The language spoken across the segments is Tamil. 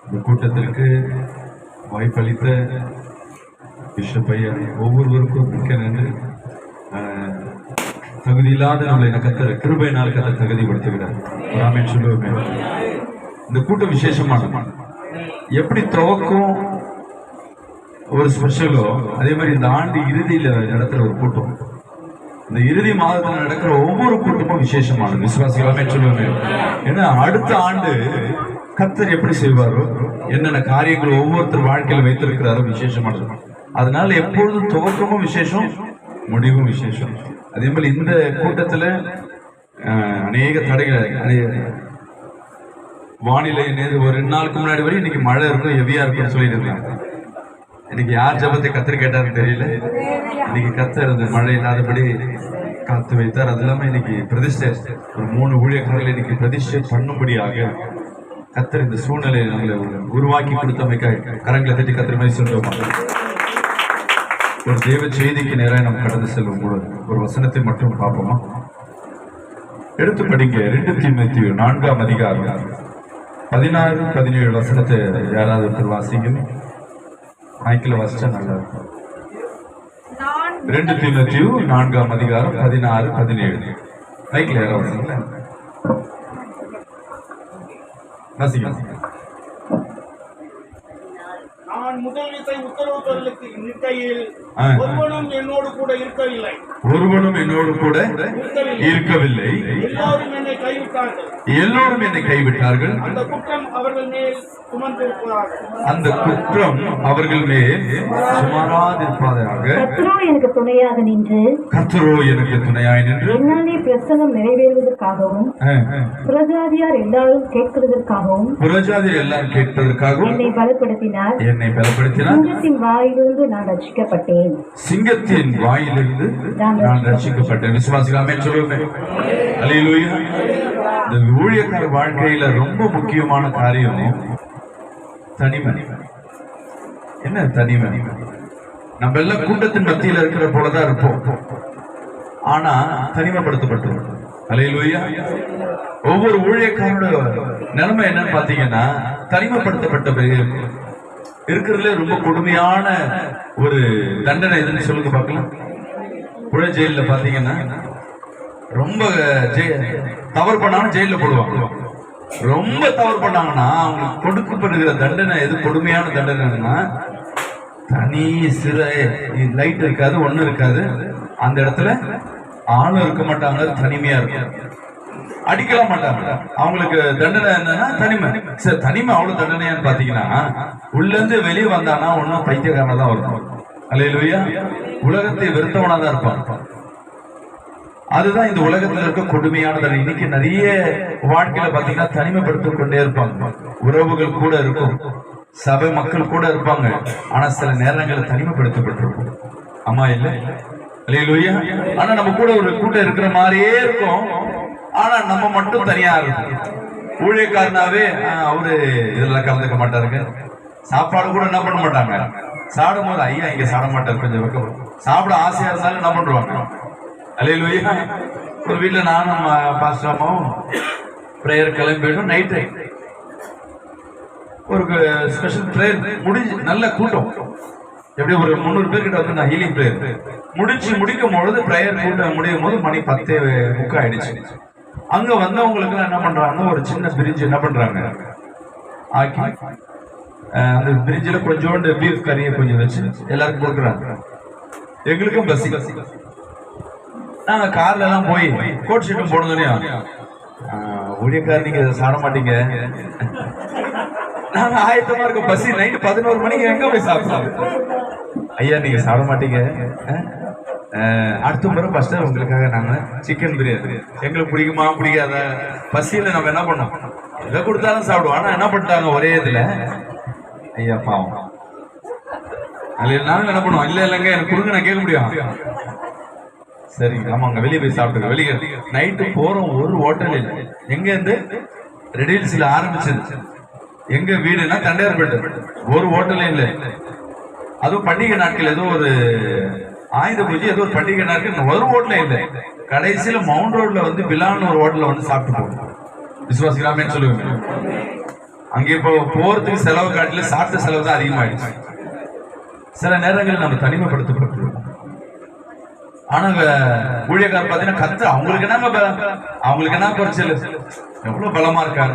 இந்த கூட்டத்திற்கு வாய்ப்பளித்த பிஷப் ஐயா ஒவ்வொருவருக்கும் மிக்க நன்றி. தகுதியில்லாத நம்மளை கத்தர் கிருபையினால் கத்தர் தகுதிப்படுத்துகிறார். ராமேன் சொல்லுவோமே, இந்த கூட்டம் விசேஷமான எப்படி துவக்கும் ஒரு ஸ்பெஷலோ அதே மாதிரி இந்த ஆண்டு இறுதியில நடத்துற ஒரு கூட்டம், இந்த இறுதி மாதத்தில் நடக்கிற ஒவ்வொரு கூட்டமும் விசேஷமானது. விசுவாசிகளாமே சொல்லுவாங்க. ஏன்னா அடுத்த ஆண்டு கர்த்தர் எப்படி செய்வாரோ, என்னென்ன காரியங்கள் ஒவ்வொருத்தர் வாழ்க்கையில் வைத்திருக்கிறாரோ விசேஷமானது. அதனால எப்பொழுதும் துவக்கமும் விசேஷம், முடிவும் விசேஷம். அதே மாதிரி இந்த கூட்டத்தில் அநேக தடைகள், வானிலை நேற்று ஒரு 2 நாளுக்கு முன்னாடி வரை இன்னைக்கு மழை இருக்கும், ஹெவியா இருக்கும்னு சொல்லிட்டு இருக்காங்க. இன்னைக்கு யார் ஜபத்தை கத்தர் கேட்டாருன்னு தெரியல. இன்னைக்கு கத்தர் அந்த மழை இல்லாதபடி காத்து வைத்தார். அது இல்லாம இன்னைக்கு பிரதிஷ்டை ஒரு 3 ஊழியக்காரர்கள் இன்னைக்கு பிரதிஷ்டை பண்ணும்படியாக கத்தர் இந்த சூழ்நிலையை நம்மளை உருவாக்கி கொடுத்தமைக்காக கரங்களை தட்டி கத்தர் மாதிரி சொல்றோம். ஒரு தேவ செய்திக்கு நேராக நம்ம கடந்து செல்லும் கூட ஒரு வசனத்தை மட்டும் பார்ப்போமா? எடுத்து படிங்க. 2 தீமோத்தேயு 4ஆம் அதிகாரம் 16, 17 வசனத்தை யாராவது ஒருத்தர் வாசிங்க. மைக்கில் வாசிச்சா நல்லா இருக்கும். 2 தீமோத்தேயு 4ஆம் அதிகாரம் 16, 17 மைக்கில் யாராவது வாசிங்களா? வாசிங்க. நான் முதல் விசை உத்தரவுகளுக்கு நிற்கையில் ஒருவனும் என்னோடு கூட இருக்கவில்லை. எல்லோரும் என்னை கைவிட்டார்கள். அந்த குற்றம் அவர்கள் மேல் சுமராதிருப்பதாக. கர்த்தரோ எனக்கு துணையாக நின்று என்னாலே பிரசங்கம் நிறைவேறுவதற்காகவும் புறஜாதியார் எல்லாரும் கேட்கிறதற்காகவும் என்னை பலப்படுத்தினார். சிங்கத்தின் வாயிலிருந்து நான் ரட்சிக்கப்பட்டேன். விசுவாசிகளாமே சொல்லுவேன். அல்லேலூயா. இந்த ஊழியக்கார வாழ்க்கையில ரொம்ப முக்கியமான காரியம் தனிமை. என்ன தனிமை? நம்ம எல்லாம் கூட்டத்தின் மத்தியில இருக்கிற போலதான் இருப்போம், ஆனா தனிமைப்படுத்தப்பட்டிருக்கோம். அல்லேலூயா. ஒவ்வொரு ஊழியக்காரோட நிலைமை என்னன்னு பாத்தீங்கன்னா தனிமைப்படுத்தப்பட்ட இருக்கிறதுல ரொம்ப கொடுமையான ஒரு தண்டனை எதுன்னு சொல்லுங்க பார்க்கலாம். புழ ஜெயில பாத்தீங்கன்னா ரொம்ப தவறு பண்ணாலும் ஜெயில போடுவாங்க. ரொம்ப தவறு பண்ணாங்கன்னா அவங்களுக்கு கொடுக்கப்படுகிற தண்டனை எது கொடுமையான தண்டனைன்னா, தனி சிறை, லைட் இருக்காது, ஒண்ணு இருக்காது, அந்த இடத்துல ஆளும் இருக்க மாட்டாங்க, தனிமையா இருக்கும், அடிக்கலாம் மாட்டாங்க. அவங்களுக்கு தண்டனை என்னன்னா தனிமை. சரி, தனிமை அவ்வளவு தண்டனையான்னு பாத்தீங்கன்னா உள்ள இருந்து வெளியே வந்தானா ஒன்னும் பைத்தியக்காரனா தான் இருக்கும். அல்லேலூயா. உலகத்தை வெறுத்தவனா தான் இருப்பான். அதுதான் இந்த உலகத்துல இருக்க கொடுமையான தண்டனை. இன்னைக்கு நிறைய வாழ்க்கையில பாத்தீங்கன்னா தனிமைப்படுத்திக் கொண்டே இருப்பாங்க. உறவுகள் கூட இருக்கும், சபை மக்கள் கூட இருப்பாங்க, ஆனா சில நேரங்களில் தனிமைப்படுத்தப்பட்டிருக்கும். ஆமா இல்ல? அல்லேலூயா. ஆனா நம்ம கூட ஒரு கூட்டம் இருக்கிற மாதிரியே இருக்கும், ஆனா நம்ம மட்டும் தனியா இருக்கும். ஊழியக்காரனாவே அவரு இதெல்லாம் கலந்துக்க மாட்டாருங்க. சாப்பாடு கூட என்ன பண்ண மாட்டாங்க, சாப்பிடும் போது ஐயா இங்க சாப்பிட மாட்டாரு, கொஞ்சம் வைக்கப்படும். சாப்பிட ஆசையா இருந்தாலும் என்ன பண்றாங்க? அல்லேலூயா. ஒரு வீட்டுல நானும் பாஸ்டர் அம்மாவும் பிரேயர் கிளம்பிடும். நைட்டு ஒரு ஸ்பெஷல் பிரேயர் முடிஞ்சு நல்ல கூட்டம், எப்படி ஒரு 300 பேர்கிட்ட வந்து நான் ஹீலிங் பிரேயர் முடிக்கும் பொழுது பிரேயர் கூட்டம் முடியும் போது மணி 10:30 ஆயிடுச்சு. அங்க வந்தவங்களுக்கு என்ன பண்றாங்க, ஒரு சின்ன பிரிட்ஜ் என்ன பண்றாங்க ஆக்கி அந்த பிரிட்ஜில் கொஞ்சோண்டு பீஃப் கறியை கொஞ்சம் வச்சு எல்லாருக்கும் கொடுக்குறாங்க. எங்களுக்கும் பசி. நாங்க கார்ல எல்லாம் போய் கோட் ஷீட்டும் போடணும். ஊழியக்கார நீங்க சாப்பிட மாட்டீங்க, நாங்க ஆயத்தமா இருக்க பசி. நைட்டு 11 மணிக்கு எங்க போய் சாப்பிடுறாங்க. ஐயா நீங்க சாப்பிட மாட்டீங்க, அடுத்த முறை ஃபர்ஸ்ட் உங்களுக்காக நாங்க சிக்கன் பிரியாணி. எங்களுக்கு பிடிக்குமா பிடிக்காத பசியில நம்ம என்ன பண்ணோம், எதை கொடுத்தாலும் சாப்பிடுவோம். ஆனா என்ன பண்ணிட்டாங்க ஒரே இதுல, ஐயா பாவம் அல்ல, நாங்க என்ன பண்ணுவோம், இல்ல இல்லைங்க எனக்கு கொடுங்க, நான் கேட்க முடியும். சரிங்க, ஆமாங்க வெளியே போய் சாப்பிட்டுங்க. வெளியே நைட்டு போறோம், ஒரு ஹோட்டல் இல்லை. எங்க இருந்து ரெடில்ஸ்ல ஆரம்பிச்சது, எங்க வீடுனா தண்டையார்பேட்டை, ஒரு ஹோட்டலே இல்லை. அதுவும் பண்டிகை நாட்கள், ஏதோ ஒரு ஆயுத பூஜை, ஏதோ ஒரு பண்டிகை நாட்கள், ஒரு ஹோட்டலே இல்லை. கடைசியில மவுண்ட் ரோட்ல வந்து பிலான்னு ஒரு ஹோட்டல்ல வந்து சாப்பிட்டு போகணும். விசுவாசிக்கலாமே சொல்லுவேன். அங்கே இப்போ போறதுக்கு செலவு காட்டில சாப்பிட்ட செலவு தான் அதிகமாயிடுச்சு. சில நேரங்களில் நம்ம தனிமைப்படுத்தப்பட்டிருக்கோம். ஆனா ஊழியக்காரர் பாத்தீங்கன்னா கர்த்தர் அவங்களுக்கு என்ன குறைச்சல், எவ்வளவு பலமா இருக்காரு.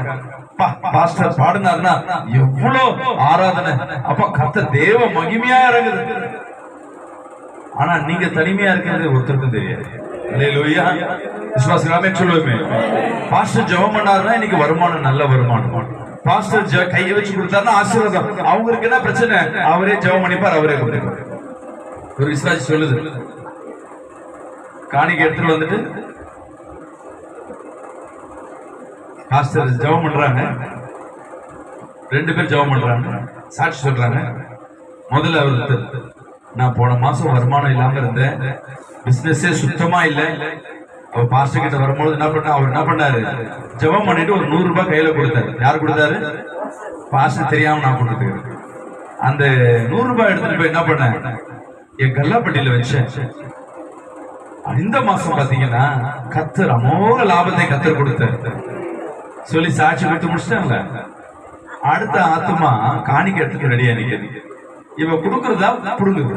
பாஸ்டர் பாடுனாருன்னா எவ்வளவு ஆராதனை, அப்ப கர்த்தர் தேவ மகிமையா இறங்குது. ஆனா நீங்க தனிமையா இருக்கிறது ஒருத்தருக்கும் தெரியாது. அல்லேலூயா. விசுவாசிகளாமே சொல்லுவோமே, பாஸ்டர் ஜெபம் பண்ணாருன்னா இன்னைக்கு வருமானம், நல்ல வருமானம். பாஸ்டர் கையை வச்சு கொடுத்தாருன்னா ஆசீர்வாதம். அவங்களுக்கு என்ன பிரச்சனை, அவரே ஜெபம் பண்ணிப்பார், அவரே கொடுப்பார். ஒரு விசுவாசி சொல்லுது, காணிக்கை எடுத்துட்டு வந்துட்டு பாஸ்டர் ஜெபம் பண்றாங்க, 2 பேர் ஜெபம் பண்றாங்க, சாட்சி சொல்றாங்க. முதல்ல அவர், நான் போன மாசம் வருமானம் இல்லாம இருந்தேன், பிசினஸே சுத்தமா இல்லை. அவர் பாஸ்டர் கிட்ட வரும்போது அவர் என்ன பண்ணாரு, ஜெபம் பண்ணிட்டு ஒரு 100 ரூபாய் கையில கொடுத்தாரு. யார் கொடுத்தாரு? பாஸ்டர் தெரியாம நான் கொடுத்துருக்கேன். அந்த 100 ரூபாய் எடுத்துட்டு போய் என்ன பண்ணேன், என் கல்லாப்பட்டியில வச்சேன். இந்த மாசம் பாத்தீங்கன்னா கர்த்தர் அமோக லாபத்தை கர்த்தர் கொடுத்தாரு சொல்லி சாட்சி கொடுத்து முடிச்சிட்டாங்க. அடுத்த ஆத்துமா காணிக்கை எடுத்துட்டு ரெடியா நிக்குது. இவ கொடுக்கறதா புடுங்குது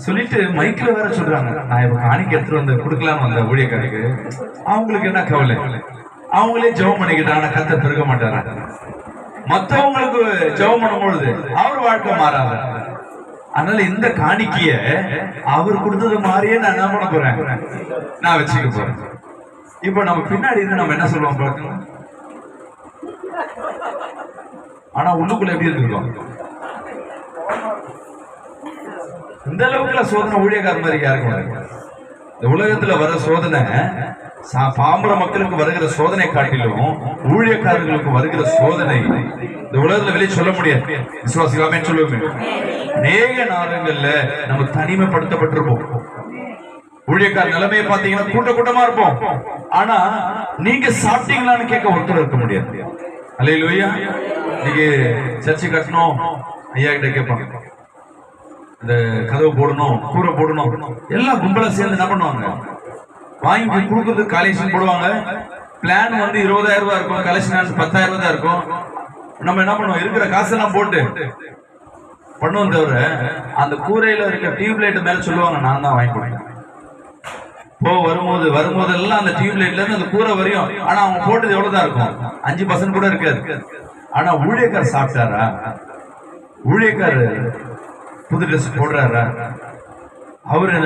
சொல்லிட்டு மைக்ல வேற சொல்றாங்க, நான் இப்ப காணிக்கை எடுத்துட்டு வந்து கொடுக்கலாம் வந்த ஊழியக்காரருக்கு. அவங்களுக்கு என்ன கவலை, அவங்களே ஜெபம் பண்ணிக்கிட்டாங்க, கர்த்தர் பெருக மாட்டாரா? மற்றவங்களுக்கு ஜெபம் பண்ணும்பொழுது அவர் வாழ்க்கை மாறாத. அதனால இந்த காணிக்கைய அவர் கொடுத்தது மாதிரியே நான் என்ன பண்ண போறேன், நான் வச்சுக்க போறேன். இப்ப நம்ம பின்னாடி இருந்து நம்ம என்ன சொல்லுவோம் பாருங்க, ஆனா உள்ளுக்குள்ள எப்படி இருந்திருக்கோம்? இந்த அளவுக்குள்ள சோதனை ஊழியக்கார மாதிரி யாருக்கும் வராது. இந்த உலகத்துல வர சோதனை பாம்பர மக்களுக்கு வருகிற சோதனை காட்டிலும் ஊழியக்காரர்களுக்கு வருகிற சோதனை இந்த உலகத்துல வெளியே சொல்ல முடியாது. விசுவாசிகளாமே சொல்லுவோமே, அநேக நாடுகள்ல நம்ம தனிமைப்படுத்தப்பட்டிருப்போம். ஊழியக்கார நிலைமையை பாத்தீங்கன்னா கூட்டமா இருப்போம். ஆனா நீங்க சாப்பிட்டீங்களான்னு கேட்க ஒருத்தர் இருக்க முடியாது. அல்லேலூயா. நீங்க சர்ச்சை கட்டணும், ஐயா கிட்ட கேட்பாங்க, இந்த கதவு போடணும், கூரை போடணும், எல்லாம் கும்பலா சேர்ந்து என்ன பண்ணுவாங்க, வாங்கி கொடுக்கறதுக்கு கலெக்ஷன் போடுவாங்க. பிளான் 20,000 ரூபாய் இருக்கும், கலெக்ஷன் 10,000 தான் இருக்கும். நம்ம என்ன பண்ணுவோம், இருக்கிற காசெல்லாம் போட்டு பண்ணுவோம். தவிர அந்த கூரையில இருக்க டியூப் லைட் மேல சொல்லுவாங்க, நான் தான் வாங்கி கொடுத்தேன். வரும்போது எல்லாம் அந்த டியூப் லைட்ல இருந்து அந்த கூரை வரையும். ஆனா அவங்க போட்டது எவ்வளவுதான் இருக்கும், 5% கூட இருக்காது. ஆனா ஊழியக்கார் சாப்பிட்டாரா, ஊழியக்கார் புது ட்ரெஸ் போடுறாரா, அவரு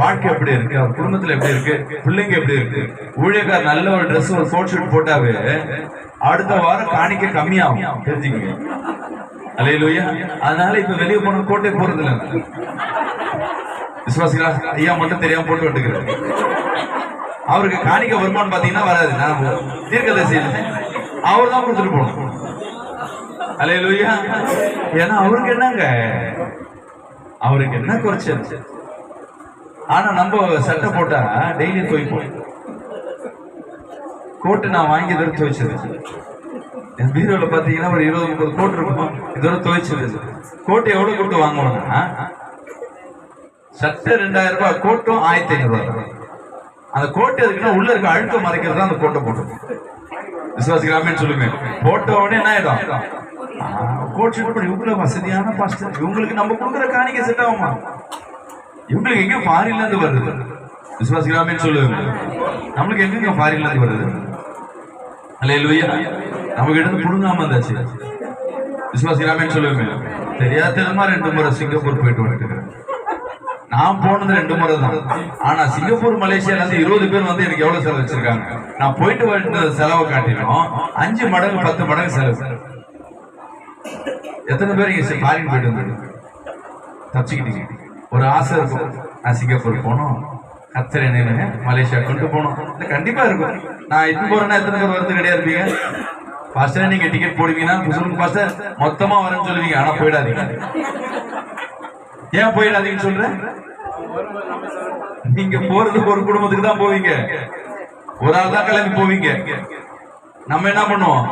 வாழ்க்கை எப்படி இருக்கு, அவர் குடும்பத்துல எப்படி இருக்கு, பிள்ளைங்க எப்படி இருக்கு. ஊழியக்கார் நல்ல ஒரு ட்ரெஸ், ஒரு கோட் ஷூட் போட்டாவே அடுத்த வாரம் காணிக்க கம்மியாகும், தெரிஞ்சுக்கங்க. அல்லேலூயா. அதனால இப்ப வெளியே போன கோட்டை போறது இல்லை. விசுவாசிகளா, ஐயா மட்டும் தெரியாம போட்டு விட்டுக்கிறாரு. அவருக்கு காணிக்க வருமானம் பாத்தீங்கன்னா வராது. நான் தீர்க்கதரிசி, அவர் தான் கொடுத்துட்டு போகணும். அல்லேலூயா. ஏன்னா அவருக்கு என்னங்க, அவருக்கு என்ன குறைச்சல். ஆனா நம்ம சட்டை போட்டா டெய்லி துவைப்போம். கோட்டு நான் வாங்கி இதோட துவைச்சது. என் பீரோல பாத்தீங்கன்னா ஒரு 20-30 கோட்டு இருக்கும், இதோட துவைச்சது. கோட்டு எவ்வளவு கொடுத்து வாங்குவாங்கன்னா, சட்டை 2,000 ரூபாய், கோட்டும் 1,500 ரூபாய். அந்த கோட்டு எதுக்குன்னா உள்ள இருக்க அழுக்க மறைக்கிறது, அந்த கோட்டை போட்டு. விசுவாசிகளாமே சொல்லுங்க, போட்ட உடனே என்ன ஆயிடும், கோட் ஷூட் பண்ணி இவங்களுக்கு வசதியான பாஸ்டர், இவங்களுக்கு நம்ம கொடுக்குற காணிக்கை செட் ஆகுமா, இவங்களுக்கு எங்க ஃபாரின்ல இருந்து வருது. விசுவாசிகளாமே சொல்லுங்க, நம்மளுக்கு எங்க ஃபாரின்ல இருந்து வருது. அல்லேலூயா. நமக்கு இருந்து புடுங்காம இருந்தாச்சு. விசுவாசிகளாமே சொல்லுங்க, தெரியாதமா 2 முறை சிங்கப்பூர் போயிட்டு வந்துருக்கிறேன். நான் போனது 2 முறை தான். ஆனா சிங்கப்பூர் மலேசியால இருந்து 20 பேர் எனக்கு எவ்வளவு செலவு வச்சிருக்காங்க. நான் போயிட்டு வந்த செலவை காட்டிலும் 5 மடங்கு 10 மடங்கு செலவு. எத்தனை பேர் இங்க ஃபாரின் போயிட்டு வந்து தப்பிச்சுக்கிட்டீங்க? ஒரு ஆசை இருக்கும், நான் சிங்கப்பூர் போனோம், கத்தர் என்ன மலேசியா கொண்டு போனோம். கண்டிப்பா இருக்கும். நான் இது போறேன்னா எத்தனை பேர் வருது கிடையாது இருப்பீங்க. பாஸ்டர் நீங்க டிக்கெட் போடுவீங்கன்னா சொல்லுங்க பாஸ்டர், மொத்தமா வரேன்னு சொல்லுவீங்க. ஆனா போயிடாதீங்க. ஏன் போயிடாதீங்கன்னு சொல்றேன், நீங்க போறது ஒரு குடும்பத்துக்கு தான் போவீங்க, ஒரு ஆள் தான் கிளம்பி போவீங்க. நம்ம என்ன பண்ணுவோம்,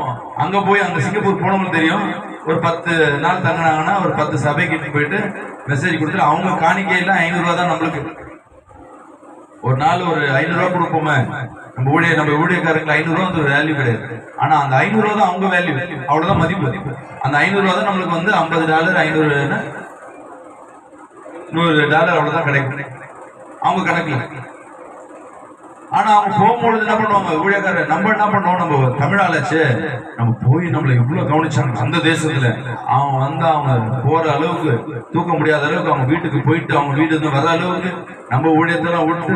அங்க போய் அங்க சிங்கப்பூர் போனவங்களுக்கு தெரியும், ஒரு 10 நாள் தங்கினாங்கன்னா ஒரு 10 சபைக்கு போயிட்டு மெசேஜ் கொடுத்துட்டு அவங்க காணிக்கையெல்லாம் 500 ரூபாய் தான் நம்மளுக்கு. ஒரு நாள் ஒரு 500 ரூபாய் கொடுப்போமே, நம்ம ஊழியக்காரங்களுக்கு 500 ரூபா வந்து ஒரு வேல்யூ கிடையாது. ஆனா அந்த 500 ரூபா தான் அவங்க வேல்யூ, அவ்வளவுதான் மதிப்பு. அந்த 500 ரூபா தான் நம்மளுக்கு வந்து $50, 500, $100 அவ்வளவுதான் கிடைக்கும் அவங்க கணக்குல. ஆனா அவங்க போகும்பொழுது என்ன பண்ணுவாங்க ஊழியக்காரர், நம்ம என்ன பண்ணுவோம், நம்ம தமிழாச்சு, நம்ம போய் நம்மள இவ்வளவு கவனிச்சாங்க அந்த தேசத்துல, அவங்க வந்து அவங்க போற அளவுக்கு தூக்க முடியாத அளவுக்கு அவங்க வீட்டுக்கு போயிட்டு அவங்க வீடு இருந்து வர அளவுக்கு நம்ம ஊழியத்தெல்லாம் விட்டு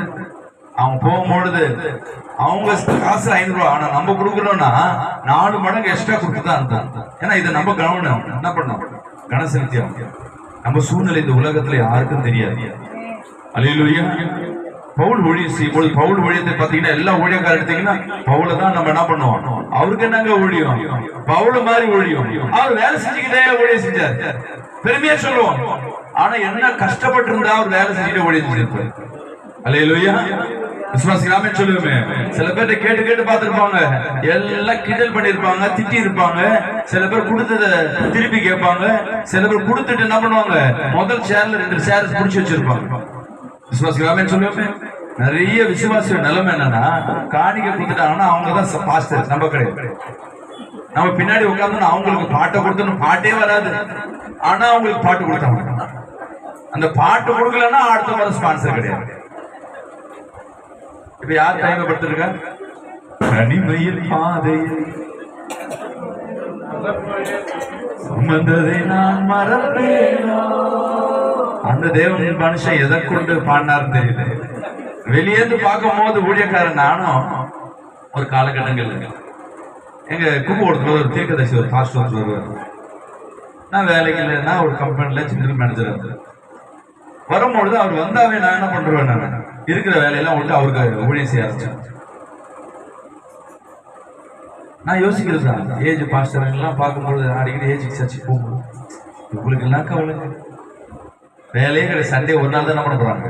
அவங்க போகும்பொழுது அவங்க காசு 500 ரூபா, ஆனா நம்ம கொடுக்கணும்னா 4 மடங்கு எக்ஸ்ட்ரா கொடுத்துதான் இருந்தாங்க. ஏன்னா இதை நம்ம கவனம் என்ன பண்ணோம், கனசெலுத்தியோம். நம்ம சூழ்நிலை இந்த உலகத்துல யாருக்கும் தெரியாது. அல்லேலூயா. பவுல் ஊழியம் செய்யும்போது பவுல் ஊழியத்தை பார்த்தீங்கன்னா எல்லா ஊழியக்காரர் எடுத்தீங்கன்னா பவுல தான் நம்ம என்ன பண்ணுவோம், அவருக்கு என்னங்க ஊழியம், பவுல மாதிரி ஊழியம். அவர் வேலை செஞ்சுக்கிட்டே ஊழியம் செஞ்சார், பெருமையா சொல்லுவோம். ஆனா என்ன கஷ்டப்பட்டு இருந்தா அவர் வேலை செஞ்சுட்டு ஊழியம் செஞ்சிருப்பாரு. அல்லேலூயா. விசுவாசிக்கலாமே சொல்லுவோமே. சில பேர்ட்ட கேட்டு கேட்டு பார்த்திருப்பாங்க, எல்லாம் கிண்டல் பண்ணிருப்பாங்க, திட்டி இருப்பாங்க. சில பேர் கொடுத்தத திருப்பி கேட்பாங்க. சில பேர் கொடுத்துட்டு என்ன பண்ணுவாங்க, முதல் சேர்ல 2 சேர் புடிச்சு வச்சிருப்பாங்க. விசுவாசிக்கலாமே சொல்லுவோமே. நிறைய விசுவாசிய நிலைமை என்னன்னா, காணிக்க கொடுத்துட்டாங்கன்னா அவங்கதான் பாஸ்டர், நம்ம கிடையாது. நம்ம பின்னாடி உட்காந்து அவங்களுக்கு பாட்டை கொடுத்தோம், பாட்டே வராது. ஆனா அவங்களுக்கு பாட்டு கொடுத்தாங்க. அந்த பாட்டு கொடுக்கலன்னா அடுத்த முறை ஸ்பான்சர் கிடையாது. இப்ப யார் தயங்கப்பட்டிருக்கா, தனிமையில் பாதையில் சுமந்ததை நான் மறப்பேனோ. அந்த தேவன் மனுஷன் எதை கொண்டு பாடினார் தெரியல. வெளியேந்து பார்க்கும் போது ஊழியக்காரன் நானும் ஒரு காலகட்டங்கள் எங்க கும்பகோணத்துல ஒரு தீர்க்கதரிசி ஒரு பாஸ்டர் வருவார். நான் வேலைக்கு இல்லைன்னா ஒரு கம்பெனில ஜெனரல் மேனேஜர் இருந்தேன். வரும்பொழுது அவர் வந்தாவே நான் என்ன பண்றேன், நான் இருக்கிற வேலையெல்லாம் விட்டு அவருக்கு ஊழியம் செய்ய ஆரம்பிச்சேன். நான் யோசிக்கிறது தான், ஏஜ் பாஸ்டர் எல்லாம் பார்க்கும்போது அடிக்கடி ஏஜ் சர்ச்சு போகும்போது உங்களுக்கு எல்லாம் கவலை வேலையே கிடையாது. சண்டே ஒரு நாள் தான் என்ன பண்ண போறாங்க,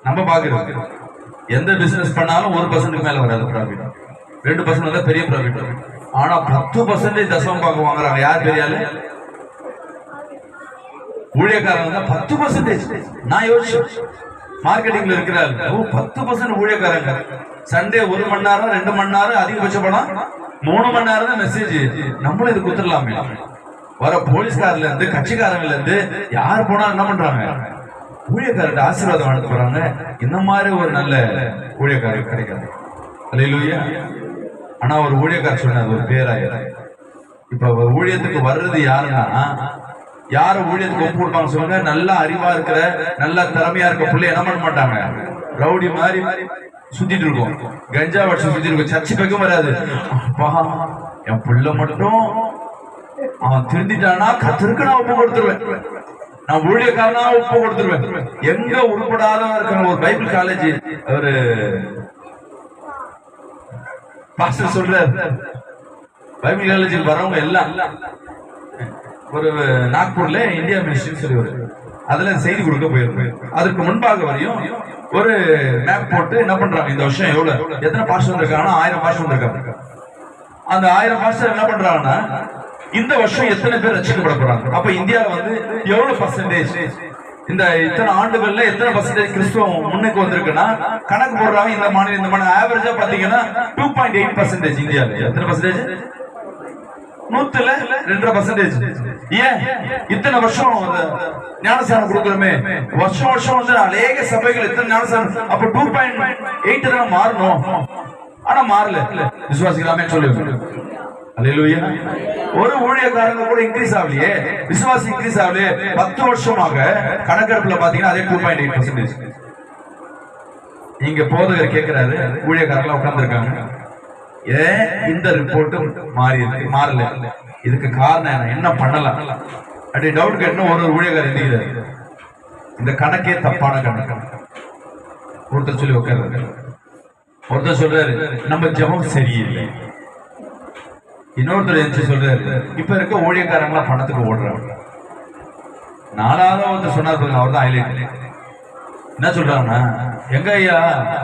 நம்ம பாக்குறது எந்த பிசினஸ் பண்ணாலும் 1% மேல வராது ப்ராஃபிட், 2% தான் பெரிய ப்ராஃபிட். ஆனா 10% தசமம் பார்க்க வாங்குறாங்க. யார் பெரியால ஊழியக்காரங்க தான் 10%. நான் யோசிச்சேன் மார்க்கெட்டிங்ல இருக்கிறாரு 10% ஊழியக்காரங்க. சண்டே 1 மணி நேரம் 2 மணி நேரம் அதிகபட்சம் போனா 3 மணி நேரம் தான் மெசேஜ். நம்மளும் இது குத்துடலாமே. வர போலீஸ்காரர்ல இருந்து கட்சிக்காரங்கல இருந்து யார் போனாலும் என்ன பண்றாங்க, ஊழியக்காரர்கிட்ட ஆசீர்வாதம் வழங்க போறாங்க. இந்த மாதிரி ஒரு நல்ல ஊழியக்காரர் கிடைக்காது. அல்லேலூயா. ஆனா ஒரு ஊழியக்காரர் சொன்னார், ஒரு பேராயர். இப்ப ஊழியத்துக்கு வர்றது யாருன்னா, யாரும் ஊழியத்துக்கு ஒப்பு கொடுப்பாங்க சொல்லுங்க, நல்லா அறிவா இருக்கிற நல்லா திறமையா இருக்க பிள்ளை என்ன பண்ண மாட்டாங்க, ரவுடி மாதிரி சுத்திட்டு இருக்கோம், கஞ்சா வச்சு சுத்திட்டு இருக்கோம், சர்ச்சை பக்கம் வராது. என் பிள்ளை மட்டும் அவன் திருந்திட்டானா கத்திற்கு நான் ஒப்பு கொடுத்துருவேன், நான் ஊழியக்காரனா ஒப்பு கொடுத்துருவேன். எங்க உருப்படாத இருக்கிற ஒரு பைபிள் காலேஜ் ஒரு பாஸ்டர் சொல்றாரு, பைபிள் காலேஜுக்கு வரவங்க எல்லாம் ஒரு நாக்பூர்ல இந்தியா மினிஸ்ட்ரி சொல்லி வருது, அதுல செய்தி கொடுக்க போயிருப்பேன். அதுக்கு முன்பாக வரையும் ஒரு மேப் போட்டு என்ன பண்றாங்க, இந்த வருஷம் எவ்வளவு எத்தனை பாஸ்டர் வந்திருக்காங்கன்னா 1000 பாஸ்டர் வந்திருக்காங்க. அந்த 1000 பாஸ்டர் என்ன பண்றாங்கன்னா, இந்த வருஷம் எத்தனை பேர் ரட்சிக்கப்பட போறாங்க, அப்ப இந்தியாவில வந்து எவ்வளவு பர்சன்டேஜ், இந்த இத்தனை ஆண்டுகள்ல எத்தனை பர்சன்டேஜ் கிறிஸ்துவம் முன்னுக்கு வந்திருக்குன்னா கணக்கு போடுறாங்க. இந்த மாநிலம் ஆவரேஜா பாத்தீங்கன்னா 2.8%. இந்தியாவில் எத்தனை பர்சன்டேஜ், 100% ஏன் இத்தனை வருஷம் ஞானஸ்தானம் கொடுக்கிறோமே, வருஷம் வருஷம் வந்து அநேக சபைகள் எத்தனை ஞானஸ்தானம், அப்ப 2.8 தான் மாறணும். ஆனா மாறல. விசுவாசிக்கலாமே சொல்லுங்க. அல்லேலூயா. ஒரு ஊழியக்காரங்க கூட இன்க்ரீஸ் ஆகலையே, விசுவாசி இன்க்ரீஸ் ஆகலையே. 10 வருஷமாக கணக்கெடுப்புல பாத்தீங்கன்னா அதே 2.8%. இங்க போதகர் கேட்கிறாரு, ஊழியக்காரங்களா உட்கார்ந்து இருக்காங்க, ஏன் இந்த ரிப்போர்ட் மாறல, இதுக்கு காரணம் என்ன பண்ணலாம் அப்படி டவுட் கேட்டோம். ஒரு ஊழியக்காரர் எழுதுகிறார், இந்த கணக்கே தப்பான கணக்கு. ஒருத்தர் சொல்லி உட்கார்றாரு, ஒருத்தர் சொல்றாரு நம்ம ஜெபம் சரியில்லை, இன்னொருத்தர் எழுந்து சொல்றாரு இப்ப இருக்க ஊழியக்காரங்களா பணத்துக்கு ஓடுறாங்க. 4வது ஒருத்தர் சொன்னார், அவர் தான் ஹைலைட். என்ன சொல்றாங்கன்னா, எங்க ஐயா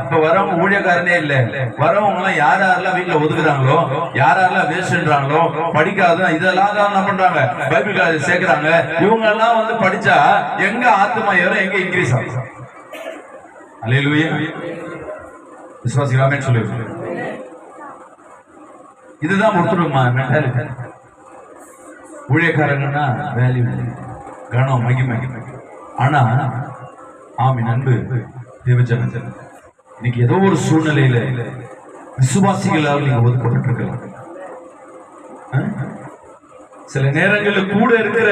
இப்ப வரவங்க ஊழியக்காரனே இல்ல, வரவங்க எல்லாம் யாரெல்லாம் வீட்டுல ஒதுக்குறாங்களோ, யாரெல்லாம் வேஸ்ட்ன்றாங்களோ, படிக்காத இதெல்லாம் தான் என்ன பண்றாங்க, பைபிள் காலேஜ் சேர்க்கிறாங்க. இவங்க எல்லாம் வந்து படிச்சா எங்க ஆத்மா ஏறும், எங்க இன்க்ரீஸ் ஆகும். அல்லேலூயா. விசுவாசிக்கலாமே சொல்லுங்க. இதுதான் ஒருத்தருமா மென்டாலிட்டி. ஊழியக்காரங்கன்னா வேல்யூ, கனம், மகிமை. ஆனா ஆமீன் அன்பு தேவஜனங்கள், இன்னைக்கு ஏதோ ஒரு சூழ்நிலையில விசுவாசிகளால் நீங்க ஒதுக்கப்பட்டிருக்கலாம். சில நேரங்களில் கூட இருக்கிற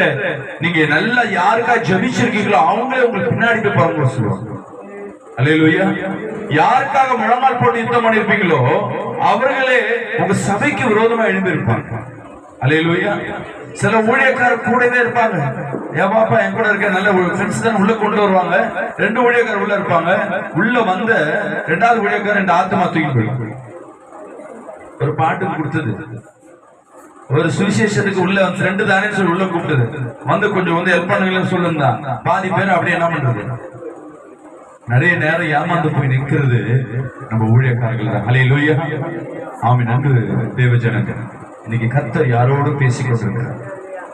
நீங்க நல்லா யாருக்கா ஜெபிச்சிருக்கீங்களோ அவங்களே உங்களுக்கு பின்னாடி போய் பாருங்க சொல்லுவாங்க. அல்லேலூயா. யாருக்காக முழங்கால் போட்டு யுத்தம் பண்ணிருப்பீங்களோ அவர்களே உங்க சபைக்கு விரோதமா எழுந்திருப்பாங்க. அல்லேலூயா. சில ஊழியக்காரர் கூடவே இருப்பாங்க. என் பாப்பா என் கூட இருக்க நல்ல ஃப்ரெண்ட்ஸ் தான் உள்ள கொண்டு வருவாங்க. 2 ஊழியக்காரர் உள்ள இருப்பாங்க. உள்ள வந்த 2வது ஊழியக்காரர் 2 ஆத்மா தூக்கி போயிடும். ஒரு பாட்டுக்கு கொடுத்தது, ஒரு சுவிசேஷத்துக்கு உள்ள ஃப்ரெண்டு தானே சொல்லி உள்ள கூப்பிட்டது, வந்து கொஞ்சம் வந்து ஹெல்ப் பண்ணுங்கன்னு சொல்லுங்க. பாதி பேர் அப்படியே என்ன பண்றது, நிறைய நேரம் ஏமாந்து போய் நிற்கிறது நம்ம ஊழியக்காரர்கள் தான். அல்லேலூயா. ஆமென். நன்று தேவஜனங்கள், இன்னைக்கு கர்த்தர் யாரோடு பேசிக்கொண்டிருக்கிறார்.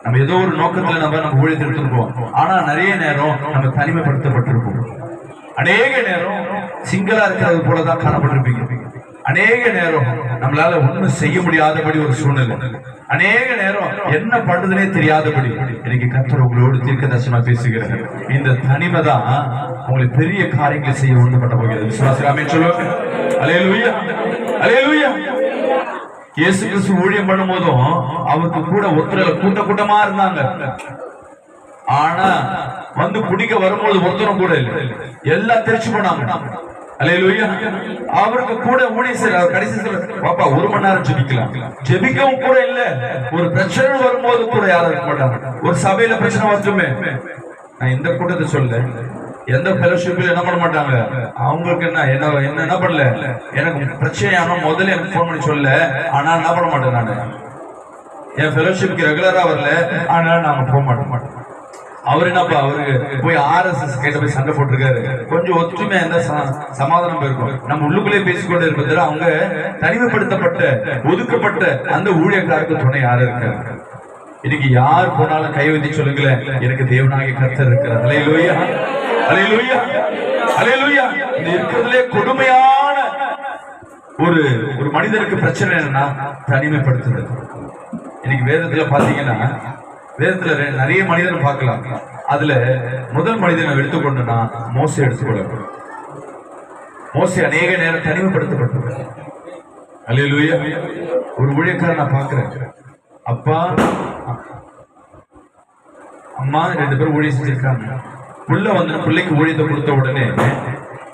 நம்ம ஏதோ ஒரு நோக்கத்துல நம்ம ஊழியத்தை எடுத்துருப்போம். ஆனா நிறைய நேரம் நம்ம தனிமைப்படுத்தப்பட்டிருப்போம். அநேக நேரம் சிங்களா இருக்கிறது போலதான் காணப்பட்டிருப்பீங்க. அநேக நேரம் நம்மளால ஒண்ணும் செய்ய முடியாதபடி ஒரு சூழ்நிலை. அநேக நேரம் என்ன பண்றதுனே தெரியாதபடி இன்னைக்கு கர்த்தர் உங்களோடு தீர்க்கதரிசனமா பேசுகிறார். இந்த தனிமை தான் உங்களுக்கு பெரிய காரியங்களை செய்ய ஒன்று பண்ண போகிறது. விசுவாசிக்கலாமே சொல்லுவாங்க. அல்லேலூயா. அல்லேலூயா. இயேசு கிறிஸ்து ஊழியம் பண்ணும் போதும் அவருக்கு கூட ஒருத்தர் கூட்டமா இருந்தாங்க. ஆனா வந்து பிடிக்க வரும்போது ஒருத்தரும் கூட இல்லை, எல்லாம் தெரிச்சு போனாங்க. அல்லேலூயா. அவருக்கு கூட ஊழியம் செய்ய கடைசி பாப்பா 1 மணி நேரம் ஜெபிக்கலாம், ஜெபிக்கவும் கூட இல்ல. ஒரு பிரச்சனை வரும்போது கூட யாரும் இருக்க மாட்டாங்க. ஒரு சபையில பிரச்சனை வந்துமே, நான் இந்த கூட்டத்தை சொல்ல, எந்த ஃபெலோஷிப்ல என்ன பண்ண மாட்டாங்க. அவங்களுக்கு என்ன பண்ணல, எனக்கு பிரச்சனை முதல்ல எனக்கு போன் பண்ணி சொல்ல. ஆனா என்ன பண்ண மாட்டேன், நான் என் ஃபெலோஷிப்க்கு ரெகுலரா வரல, ஆனா நாங்க போக மாட்டோம். அவர் என்னப்பா அவருக்கு போய் RSS கிட்ட போய் சண்டை போட்டிருக்காரு. கொஞ்சம் ஒற்றுமை எந்த சமாதானம் போயிருக்கும். நம்ம உள்ளுக்குள்ளே பேசிக்கொண்டே இருப்பது. அவங்க தனிமைப்படுத்தப்பட்ட ஒதுக்கப்பட்ட அந்த ஊழியக்காரருக்கு துணை யாரு இருக்காரு? இன்னைக்கு யார் போனாலும் கை வைத்து சொல்லுங்களேன், எனக்கு தேவனாகிய கர்த்தர் இருக்கிறார். அல்லேலூயா. அல்லேலூயா. அல்லேலூயா. இந்த இருக்கிறதுலே கொடுமையான ஒரு மனிதருக்கு பிரச்சனை என்னன்னா தனிமைப்படுத்துறது. இன்னைக்கு வேதத்துல பாத்தீங்கன்னா, வேதத்துல நிறைய மனிதன் பார்க்கலாம். அதுல முதல் மனிதனை எடுத்துக்கொண்டுனா மோசே எடுத்துக்கொள்ள. மோசே அநேக நேரம் தனிமைப்படுத்தப்பட்டது. அல்லேலூயா. ஒரு ஊழியக்காரன் நான் பார்க்கிறேன். அப்பா அம்மா 2 பேரும் ஊழியம் செஞ்சிருக்காங்க. புள்ள வந்து பிள்ளைக்கு ஊழியத்தை கொடுத்த உடனே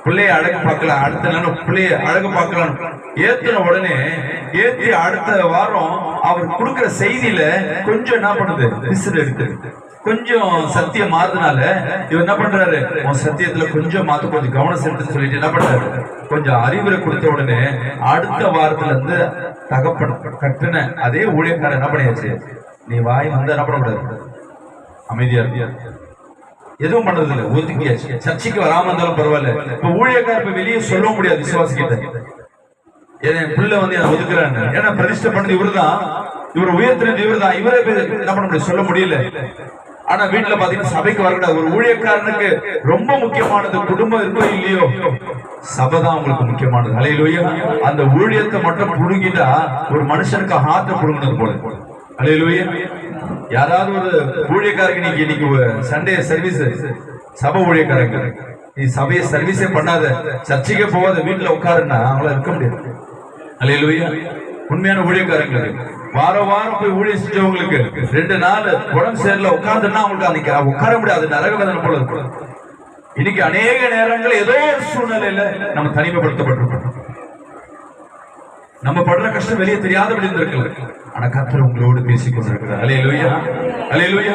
பிள்ளைய அழகு பார்க்கலாம், அடுத்த நாள் பிள்ளைய அழகு பார்க்கலாம் ஏத்தின உடனே ஏத்தி அடுத்த வாரம் அவர் கொடுக்கிற செய்தியில கொஞ்சம் என்ன பண்ணுது, விசில் எடுத்து கொஞ்சம் சத்தியம் மாறுதுனால இவர் என்ன பண்றாரு, உன் சத்தியத்துல கொஞ்சம் மாத்து, கொஞ்சம் கவனம் செலுத்து சொல்லிட்டு என்ன பண்றாரு, கொஞ்சம் அறிவுரை கொடுத்த உடனே அடுத்த வாரத்துல இருந்து தகப்பன கட்டுன அதே ஊழியக்காரர் என்ன பண்ணியாச்சு, நீ வாய் வந்து என்ன பண்ணக்கூடாது, அமைதியா இருக்கியா, எதுவும் பண்றது இல்லை, ஒதுக்கியாச்சு. சர்ச்சைக்கு வராம இருந்தாலும் பரவாயில்ல. இப்ப ஊழியக்காரர் இப்ப வெளியே சொல்ல முடியாது விசுவாசிக்கிட்ட, என் பிள்ளை வந்து என்ன ஒதுக்குறாங்க, ஏன்னா பிரதிஷ்டை பண்ணது இவருதான், இவர் உயர்த்தினது இவருதான், இவரே என்ன பண்ண முடியும், சொல்ல முடியல. ஆனா வீட்டுல பாத்தீங்கன்னா சபைக்கு வரக்கூடாது. ஒரு ஊழியக்காரனுக்கு ரொம்ப முக்கியமானது குடும்பம் இருக்கோ இல்லையோ, சபைதான் உங்களுக்கு முக்கியமானது. அல்லேலூயா. அந்த ஊழியத்தை மட்டும் புடுங்கிட்டா ஒரு மனுஷனுக்கு ஹார்ட்டை புடுங்கினது போல. அல்லேலூயா. யாராவது ஒரு ஊழியக்காரங்க இன்னைக்கு சண்டே சர்வீஸ், சபை ஊழியக்காரங்க, நீ சபையை சர்வீஸே பண்ணாத, சர்ச்சைக்கே போகாத, வீட்டுல உட்காருன்னா அவங்கள இருக்க முடியாது. அல்லேலூயா. உண்மையான ஊழியக்காரங்களுக்கு வாரம் வாரம் போய் ஊழியம் செஞ்சவங்களுக்கு 2 நாள் உடம்பு சரியில்லை உட்கார்ந்துன்னா அவங்களுக்கு அன்னைக்கு உட்கார முடியாது, நரக வேதனை போல இருக்கும். இன்னைக்கு அநேக நேரங்கள் ஏதோ ஒரு சூழ்நிலையில நம்ம தனிமைப்படுத்தப்பட்டிருக்கோம். நம்ம படுற கஷ்டம் வெளியே தெரியாதபடி இருந்திருக்கல, ஆனா கர்த்தர் உங்களோடு பேசிக் கொண்டிருக்கிறார். அல்லேலூயா. அல்லேலூயா.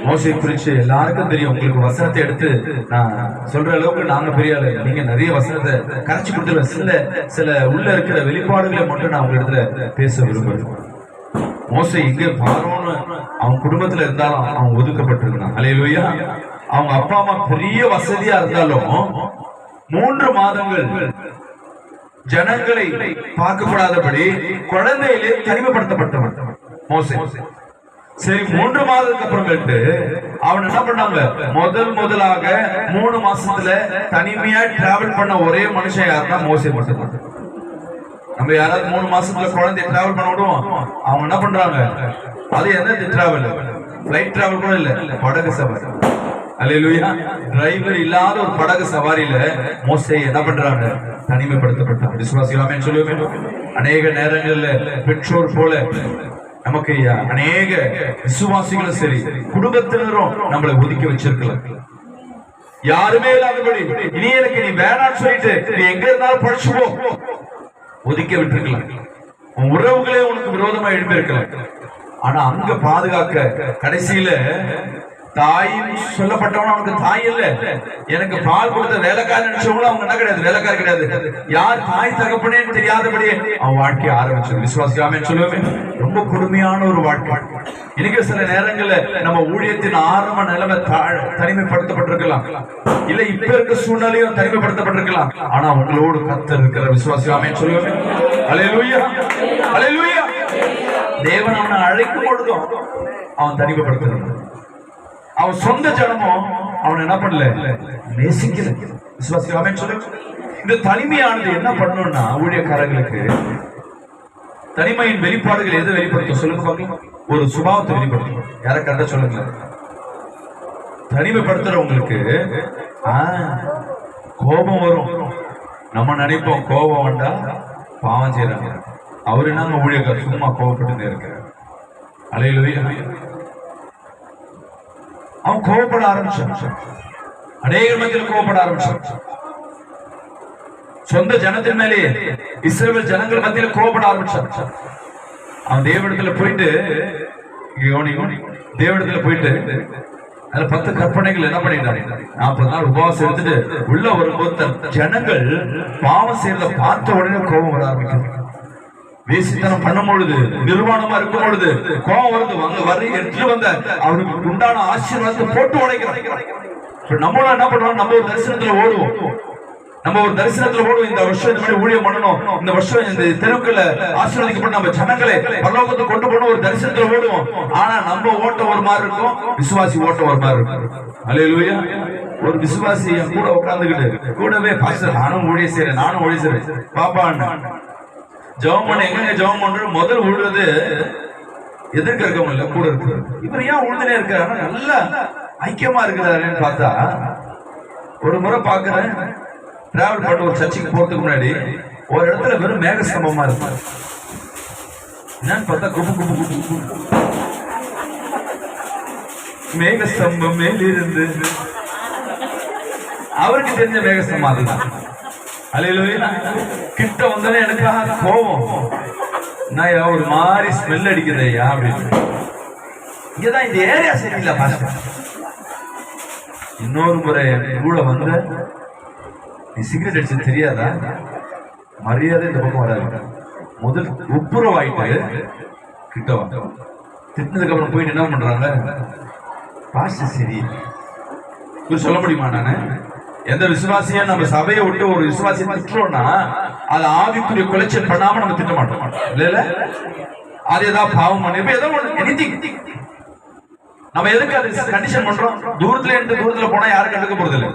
மோசே குறிச்சு எல்லாருக்கும் தெரியும். உங்களுக்கு வசனத்தை எடுத்து நான் சொல்ற அளவுக்கு நாங்க பெரிய ஆளு, நீங்க நிறைய வசனத்தை கரைச்சு கொடுத்துருவேன். சில உள்ள இருக்கிற வெளிப்பாடுகளை மட்டும் நான் உங்க இடத்துல பேச விரும்புறேன். மோசே இங்க பாரோன்னு அவன் குடும்பத்துல இருந்தாலும் அவன் ஒதுக்கப்பட்டிருந்தான். அல்லேலூயா. அவங்க அப்பா அம்மா பெரிய வசதியா இருந்தாலும் 3 மாதங்கள் ஜனங்களை பார்க்கக்கூடாதபடி குழந்தையிலே தனிமைப்படுத்தப்பட்டவன் மோசே. சரி 3 மாதத்துக்கு அப்புறமேட்டு அவன் என்ன பண்ணாங்க, முதலாக 3 மாசத்துல தனிமையா டிராவல் பண்ண ஒரே மனுஷன் யாருன்னா மோசே மட்டும். நம்ம யாராவது 3 மாசத்துல குழந்தைய டிராவல் பண்ண விடுவோம், அவங்க என்ன பண்றாங்க, அது என்ன டிராவல், பிளைட் டிராவல் கூட இல்ல, படகு சவாரி. அல்லேலூயா. டிரைவர் இல்லாத ஒரு படகு சவாரியில மோசே என்ன பண்றாங்க, தனிமைப்படுத்தப்பட்டாங்க. விசுவாசிகளாமே சொல்லுவேன். அநேக நேரங்கள்ல பெற்றோர் போல நமக்கு அநேக விசுவாசிகளும் சரி குடும்பத்தினரும் நம்மளை ஒதுக்கி வச்சிருக்கலாம். யாருமே இல்லாதபடி இனி எனக்கு நீ வேணான்னு சொல்லிட்டு நீ எங்க இருந்தாலும் படிச்சுப்போ ஒதுக்கி விட்டுருக்கலாம். உன் உறவுகளே உனக்கு விரோதமா எழுப்பியிருக்கலாம். ஆனா அங்க பாதுகாக்க கடைசியில தாயும் சொல்லப்பட்டவன அவனுக்கு தாய் இல்ல, எனக்கு பால் கொடுத்த வேலைக்காரன் நினைச்சவங்களும் அவங்க என்ன கிடையாது, வேலைக்காரர் கிடையாது. யார் தாய் தகப்பனே தெரியாதபடியே அவன் வாழ்க்கையை ஆரம்பிச்சு. விசுவாசிக்காம சொல்லுவேன், ரொம்ப கொடுமையான ஒரு வாழ்க்கை. இன்னைக்கு சில நேரங்கள்ல நம்ம ஊழியத்தின் ஆரம்ப நிலைமை தனிமைப்படுத்தப்பட்டிருக்கலாம், இல்ல இப்ப இருக்க சூழ்நிலையும் தனிமைப்படுத்தப்பட்டிருக்கலாம். ஆனா உங்களோடு கர்த்தர் இருக்கிற. விசுவாசிக்காம சொல்லுவேன். அல்லேலூயா, அல்லேலூயா. தேவன் அவனை அழைக்கும் பொழுதும் அவன் தனிமைப்படுத்த, அவன் சொந்த ஜனமும் அவன் என்ன பண்ணல, நேசிக்கல. விசுவாசிக்காம சொல்லுவேன். இந்த தனிமையானது என்ன பண்ணணும்னா ஊழியக்காரர்களுக்கு தனிமையின் வெளிப்பாடுகள் எதை வெளிப்படுத்தும் சொல்லுங்க பாக்கலாம். ஒரு சுபாவத்தை வெளிப்படுத்தும். யார கரெக்டா சொல்லுங்க. தனிமைப்படுத்துறவங்களுக்கு கோபம் வரும். நம்ம நினைப்போம் கோபம் வந்தா பாவம் செய்யறாங்க. அவரு நாங்க ஊழியக்காரர் சும்மா கோபப்பட்டு இருக்கிறார். அல்லேலூயா. அவன் கோபப்பட ஆரம்பிச்சான். அநேக மத்தியில் கோபப்பட ஆரம்பிச்சான். சொந்த ஜனத்தின் மேலே இஸ்ரவேல் ஜனங்கள் மத்தியில் கோபப்பட ஆரம்பிச்சான். அவன் தேவனிடத்துல போயிட்டு தேவனிடத்துல போயிட்டு அதுல 10 கற்பனைகள் என்ன பண்ணிட்டாங்க, 40 நாள் உபவாசம் எடுத்துட்டு உள்ள வரும்போது ஜனங்கள் பாவம் செய்யறத பார்த்த உடனே கோபம் வர ஆரம்பிக்கும். வேசித்தனம் பண்ணும் பொழுது, நிர்வாணமா இருக்கும் பொழுது கோபம் வருது. வரி எடுத்துட்டு வந்த அவருக்கு உண்டான ஆசீர்வாதத்தை போட்டு உடைக்கிறோம். நம்மளும் என்ன பண்றோம், நம்ம ஒரு தரிசனத்துல ஓடுவோம். இந்த வருஷம் இந்த மாதிரி ஊழியம் பண்ணணும், இந்த வருஷம் இந்த தெருக்களை ஆசீர்வதிக்கப்பட்ட நம்ம ஜனங்களை பரலோகத்தை கொண்டு போகணும் ஒரு தரிசனத்துல ஓடுவோம். ஆனா நம்ம ஓட்டம் ஒரு மாதிரி இருக்கும், விசுவாசி ஓட்டம் ஒரு மாதிரி இருக்கும். அல்லேலூயா. ஒரு விசுவாசி என் கூட உட்கார்ந்துகிட்டு கூடவே பாஸ்டர் நானும் ஊழியம் செய்றேன் பாப்பா ஜெபம் பண்ண எங்க ஜெபம் பண்ற முதல் விழுறது எதிர்க்க இருக்கவங்க இல்ல, கூட இருக்கு. இவர் ஏன் உழுதுனே இருக்காரு, நல்லா ஐக்கியமா இருக்கிறாருன்னு பார்த்தா ஒரு முறை பாக்குறேன், டிராவல் பண்ண ஒரு சர்ச்சுக்கு போறதுக்கு முன்னாடி ஒரு இடத்துல வெறும் மேகஸ்தம்பமா இருக்கு. என்னன்னு பார்த்தா குப்பு குப்பு குப்பு மேகஸ்தம்பம் மேலிருந்து அவருக்கு தெரிஞ்ச மேகஸ்தம்பம் அதுதான். அல்லேலூயா. கிட்ட வந்தனே எனக்கு கோபம், நான் ஒரு மாதிரி ஸ்மெல் அடிக்குதையா அப்படின்னு. இங்கதான் இந்த ஏரியா சரியில்லை பாஸ்டர். இன்னொரு முறை கூட வந்து நீ சிகரெட் அடிச்சு தெரியாதா, மரியாதை இந்த பக்கம் வராது. முதல் ஒப்புரவாயிட்டு கிட்ட வந்து திட்டினதுக்கு அப்புறம் போயிட்டு என்ன பண்றாங்க, பாஸ்டர் சரி சொல்ல முடியுமா? நானு எந்த விசுவாசியா நம்ம சபையை விட்டு ஒரு விசுவாசியை திட்டுறோம்னா அது ஆவிக்குரிய குலைச்சல் பண்ணாம நம்ம திட்ட மாட்டோம். இல்ல அது ஏதாவது பாவம் பண்ணி ஏதோ நம்ம எதுக்கு அது கண்டிஷன் பண்றோம்? தூரத்துல போனா யாரும் கண்டுக்க போறது இல்லை.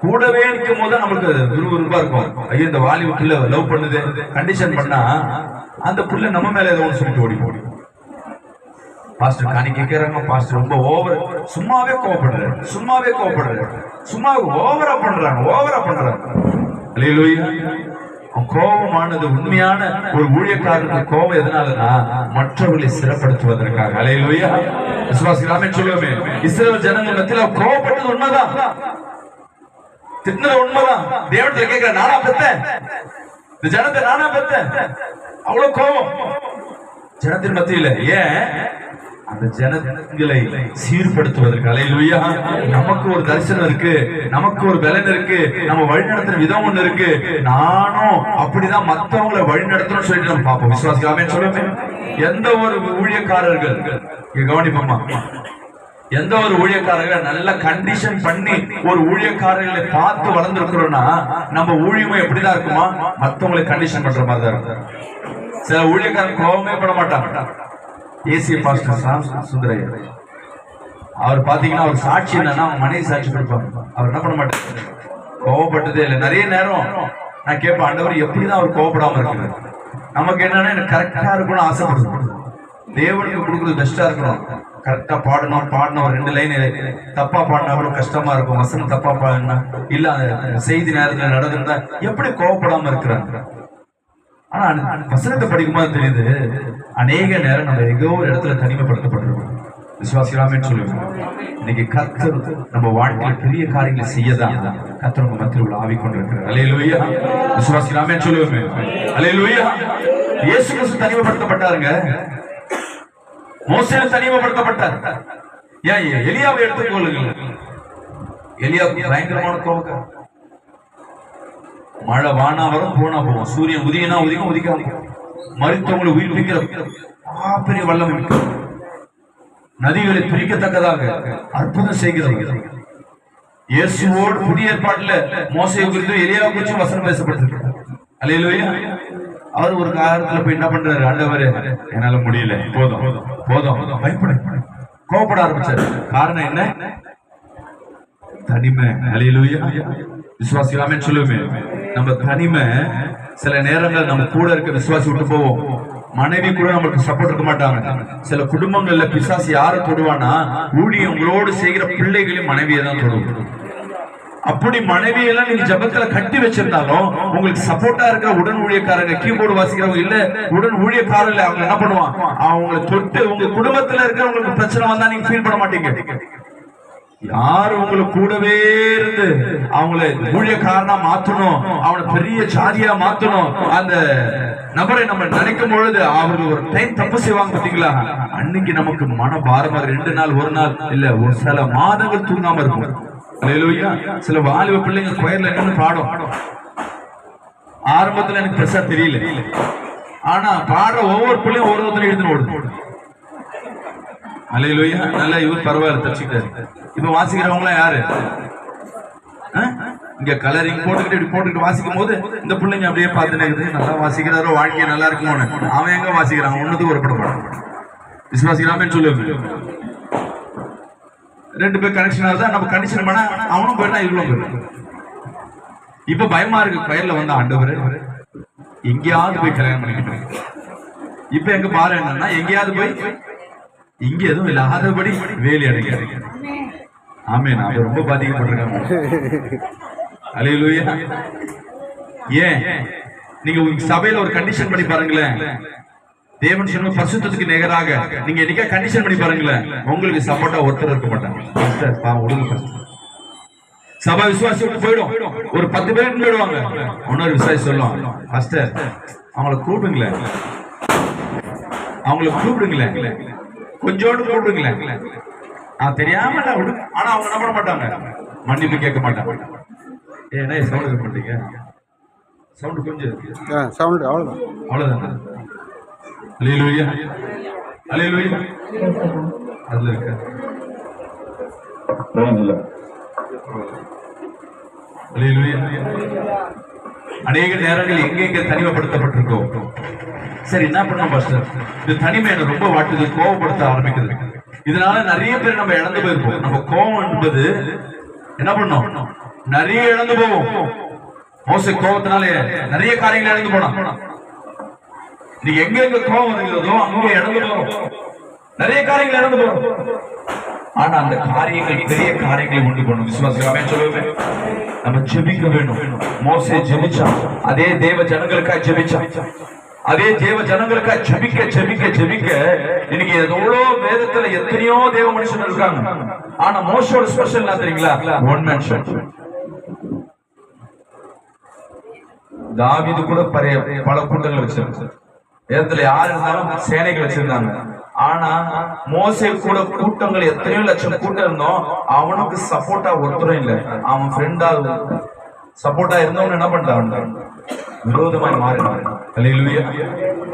கூடவே நிற்கும் போது நம்மளுக்கு விறுவிறுப்பா இருக்கும். ஐயோ இந்த வாலிபுள்ள லவ் பண்ணுது கண்டிஷன் பண்ணா அந்த புள்ள நம்ம மேல ஏதோ ஒன்று சொல்லிட்டு ஓடி பாஸ்டர் காணி கேட்கிறாங்க. பாஸ்டர் ரொம்ப ஓவர், சும்மாவே கோவப்படுறாரு, சும்மா ஓவரா பண்றாங்க. அல்லேலூயா. கோபமானது உண்மையான ஒரு ஊழியக்காரருக்கு கோபம் எதனாலனா மற்றவர்களை சிறப்படுத்துவதற்காக. அல்லேலூயா. விசுவாசிகளாமே சொல்லுவோமே, இஸ்ரவேல் ஜனங்கள் மத்தியில கோபப்பட்டது உண்மைதான், திட்டினது உண்மைதான். தேவனத்துல கேட்கிற நானா பெத்தேன், இந்த ஜனத்தை நானா பெத்தேன், அவ்வளவு கோபம் ஜனத்தின் மத்தியில. ஏன்? அந்த ஜனங்களை சீர்படுத்துவதற்கு. அல்லேலூயா. நமக்கு ஒரு தரிசனம் இருக்கு, நமக்கு ஒரு பலன் இருக்கு, நம்ம வழிநடத்துற விதம் ஒண்ணு இருக்கு. நானும் அப்படிதான் மத்தவங்களை வழிநடத்தணும்னு சொல்லிட்டு நம்ம பார்ப்போம். விசுவாசிக்காமே சொல்லுவேன். எந்த ஒரு ஊழியக்காரர்கள் கவனிப்போமா, எந்த ஒரு ஊழியக்காரர்கள் நல்ல கண்டிஷன் பண்ணி ஒரு ஊழியக்காரர்களை பார்த்து வளர்ந்துருக்கிறோம்னா நம்ம ஊழியமும் எப்படிதான் இருக்குமா, மத்தவங்களை கண்டிஷன் பண்ற மாதிரி தான் இருக்கும். சில ஊழியக்காரன் கோபமே பட மாட்டாங்க, ஏசிய பாஸ்டர் சுந்தரையா. அவர் பாத்தீங்கன்னா அவர் சாட்சி என்னன்னா அவங்க மனைவி சாட்சி கொடுப்பாங்க. அவர் என்ன பண்ண மாட்டாரு, கோவப்பட்டதே இல்லை. நிறைய நேரம் நான் கேட்பேன், ஆண்டவர் எப்படிதான் அவர் கோவப்படாம இருக்கிறார். நமக்கு என்னன்னா எனக்கு கரெக்டா இருக்கணும்னு ஆசைப்படுது. தேவனுக்கு கொடுக்குறது பெஸ்டா இருக்கணும். கரெக்டா பாடின ஒரு 2 லைன் தப்பா பாடினா கூட கஷ்டமா இருக்கும். வசனம் தப்பா பாடினா இல்ல அந்த செய்தி நேரத்துல நடந்திருந்தா எப்படி கோவப்படாம இருக்கிறாங்க. ஆனா வசனத்தை படிக்கும்போது தெரியுது, அநேக நேரம் நம்ம எங்கோ ஒரு இடத்துல தனிமைப்படுத்தப்பட்டிருக்கோம். விசுவாசிக்கலாமே சொல்லுவோம். இன்னைக்கு கர்த்தர் நம்ம வாழ்க்கையில பெரிய காரியங்களை செய்யதான் கர்த்தர் உங்க மத்தியில் உள்ள ஆவி கொண்டிருக்கிறார். அல்லேலூயா. விசுவாசிக்கலாமே சொல்லுவோமே. அல்லேலூயா. இயேசு கிறிஸ்து தனிமைப்படுத்தப்பட்டாருங்க. மோசே தனிமைப்படுத்தப்பட்டார். ஏன் எலியாவை எடுத்துக்கொள்ளுங்க. எலியாவுக்கு பயங்கரமான கோபம். மழை வானா வரும், போனா போவோம். சூரியன் உதியனா உதிக்கும், உதிக்காம மருத்துவங்களை உயிர்ப்பிக்கிற பெரிய வல்லமை இருக்கு. நதிகளை பிரிக்கத்தக்கதாக அற்புதம் செய்கிறது. இயேசுவோடு புதிய ஏற்பாட்டுல மோசே குறித்து எலியாவை குறித்து வசனம் பேசப்பட்டிருக்கு. அல்லேலூயா. அவர் ஒரு காலத்துல போய் என்ன பண்றாரு, ஆண்டவரே என்னால முடியல, போதும் போதும் பயப்பட கோபப்பட ஆரம்பிச்சாரு. காரணம் என்ன? தனிமை. அல்லேலூயா. விசுவாசிக்கலாமே சொல்லுவேன். நம்ம தனிமை சில நேரங்கள் நம்ம கூட இருக்க விசுவாசி விட்டு போவோம். மனைவி கூட நம்மளுக்கு சப்போர்ட் இருக்க மாட்டாங்க. சில குடும்பங்கள்ல பிசாசு யாரை தொடுவானா, ஊழியங்களோடு செய்கிற பிள்ளைகளையும் மனைவியை தான் தொடுவோம். அப்படி மனைவியெல்லாம் நீங்க ஜபத்துல கட்டி வச்சிருந்தாலும் உங்களுக்கு சப்போர்ட்டா இருக்கிற உடன் ஊழியக்காரங்க, கீபோர்டு வாசிக்கிறவங்க இல்ல உடன் ஊழியக்காரர்கள், அவங்க என்ன பண்ணுவான், அவங்களை தொட்டு உங்க குடும்பத்துல இருக்கிறவங்களுக்கு பிரச்சனை வந்தா நீங்க ஃபீல் பண்ண மாட்டீங்க. யாரு உங்களுக்கு கூடவே இருந்து அவங்களை ஊழியக்காரனா மாத்தணும், அவனை பெரிய சாதியா மாத்தணும், அந்த நபரை நம்ம நினைக்கும் பொழுது அவர்கள் ஒரு டைம் தப்பு செய்வாங்க பாத்தீங்களா, அன்னைக்கு நமக்கு மன பாரமாக 2 நாள் 1 நாள் இல்ல ஒரு சில மாதங்கள் தூங்காம இருக்கும். அல்லேலூயா. சில வாலிப பிள்ளைங்க கோயில்ல நின்று பாடும். ஆரம்பத்துல எனக்கு பெருசா தெரியல, ஆனா பாடுற ஒவ்வொரு பிள்ளையும் ஒவ்வொருத்தரும் எழுதுன்னு ஓடுது. அல்லேலூயா. நல்லா இவர் பரவாயில்ல தச்சுக்கிட்டாரு. இப்ப வாசிக்கிறவங்க யாரு? இங்க கலரிங் போட்டுக்கிட்டு இப்படி போட்டுக்கிட்டு வாசிக்கும் போது இந்த பிள்ளைங்க அப்படியே பார்த்துட்டு நல்லா வாசிக்கிறாரோ, வாழ்க்கையை நல்லா இருக்குமோன்னு. அவன் எங்க வாசிக்கிறான், ஒண்ணுத்துக்கு ஒரு படம் விசுவாசிக்கிறாமே சொல்லுவாங்க. 2 பேர் கனெக்ஷன் ஆகுதா, நம்ம கனெக்ஷன் பண்ணா அவனும் போயிட்டா இவ்வளவு போயிடும். இப்ப பயமா இருக்கு, பயிர்ல வந்த ஆண்டவர் எங்கேயாவது போய் கல்யாணம் பண்ணிக்கிட்டு. இப்ப எங்க பாரு என்னன்னா, எங்கேயாவது போய் இங்க எதுவும் இல்லாதபடி வேலி அடைக்க. ஆமென். அது ரொம்ப பாதிக்கப்பட்டிருக்காங்க. அல்லேலூயா. ஏன் நீங்க உங்க சபையில ஒரு கண்டிஷன் பண்ணி பாருங்களேன். தேவன் சொன்ன பரிசுத்தத்துக்கு நிகராக நீங்க என்னைக்கா கண்டிஷன் பண்ணி பாருங்களேன், உங்களுக்கு சப்போர்ட்டா ஒருத்தர் இருக்க மாட்டாங்க. சபை விசுவாசி விட்டு போயிடும். ஒரு 10 பேர் போயிடுவாங்க. இன்னொரு விசுவாசி சொல்லுவாங்க, பாஸ்டர் அவங்கள கூப்பிடுங்களேன், அவங்களை கூப்பிடுங்களேன், கொஞ்சோண்டு கூப்பிடுங்களேன். தெரியாம ஆனா அவங்க நம்ப மாட்டாங்க, மன்னிப்பு கேட்க மாட்டாங்க. ஏன்னா சவுண்ட் கேட்க மாட்டீங்க, சவுண்ட் கொஞ்சம் சவுண்ட் அவ்வளவுதான், அவ்வளவுதான். அல்லேலூயா. அல்லேலூயா. அதுல இருக்க அநேக நேரங்கள் எங்க தனிமைப்படுத்தப்பட்டிருக்கோம். சரி என்ன பண்ண பாஸ்டர், இந்த தனிமை எனக்கு ரொம்ப வாட்டுது, கோவப்படுத்த ஆரம்பிக்குது. இதனால நிறைய பேர் நம்ம இழந்து போயிருப்போம். நம்ம கோபம் என்பது என்ன பண்ணோம், நிறைய இழந்து போவோம். மோசே கோபத்தினாலே நிறைய காரியங்கள் இழந்து போனா. நீங்க எங்க கோபம் வருகிறதோ அங்க இழந்து போறோம், நிறைய காரியங்கள் இழந்து போறோம். ஆனா அந்த காரியங்கள் பெரிய காரியங்களை உண்டு பண்ணும். விசுவாசிக்கலாமே சொல்லுவேன். நம்ம ஜெபிக்க வேண்டும். மோசே ஜெபிச்சான், அதே தேவ ஜனங்களுக்காக ஜெபிச்சான். அதே தேவ ஜனங்களுக்காக ஜெபிக்க ஜெபிக்க ஜெபிக்க இன்னைக்கு எவ்வளோ வேதத்துல எத்தனையோ தேவ மனுஷன் இருக்காங்க. ஆனா மோசோட ஸ்பெஷல் என்ன தெரியுங்களா? One man show. தாவீது கூட பல கூட்டங்கள் வச்சிருந்தாங்க. வேதத்துல யாரு இருந்தாலும் சேனைகள் வச்சிருந்தாங்க. ஆனா மோசே கூட கூட்டங்கள் எத்தனையோ லட்சம் கூட்டம் இருந்தோம், அவனுக்கு சப்போர்ட்டா ஒருத்தரும் இல்லை. அவன் ஃப்ரெண்டா சப்போர்ட்டா இருந்தவன் என்ன பண்றான், விரோதமாய் மாறினான். அல்லேலூயா.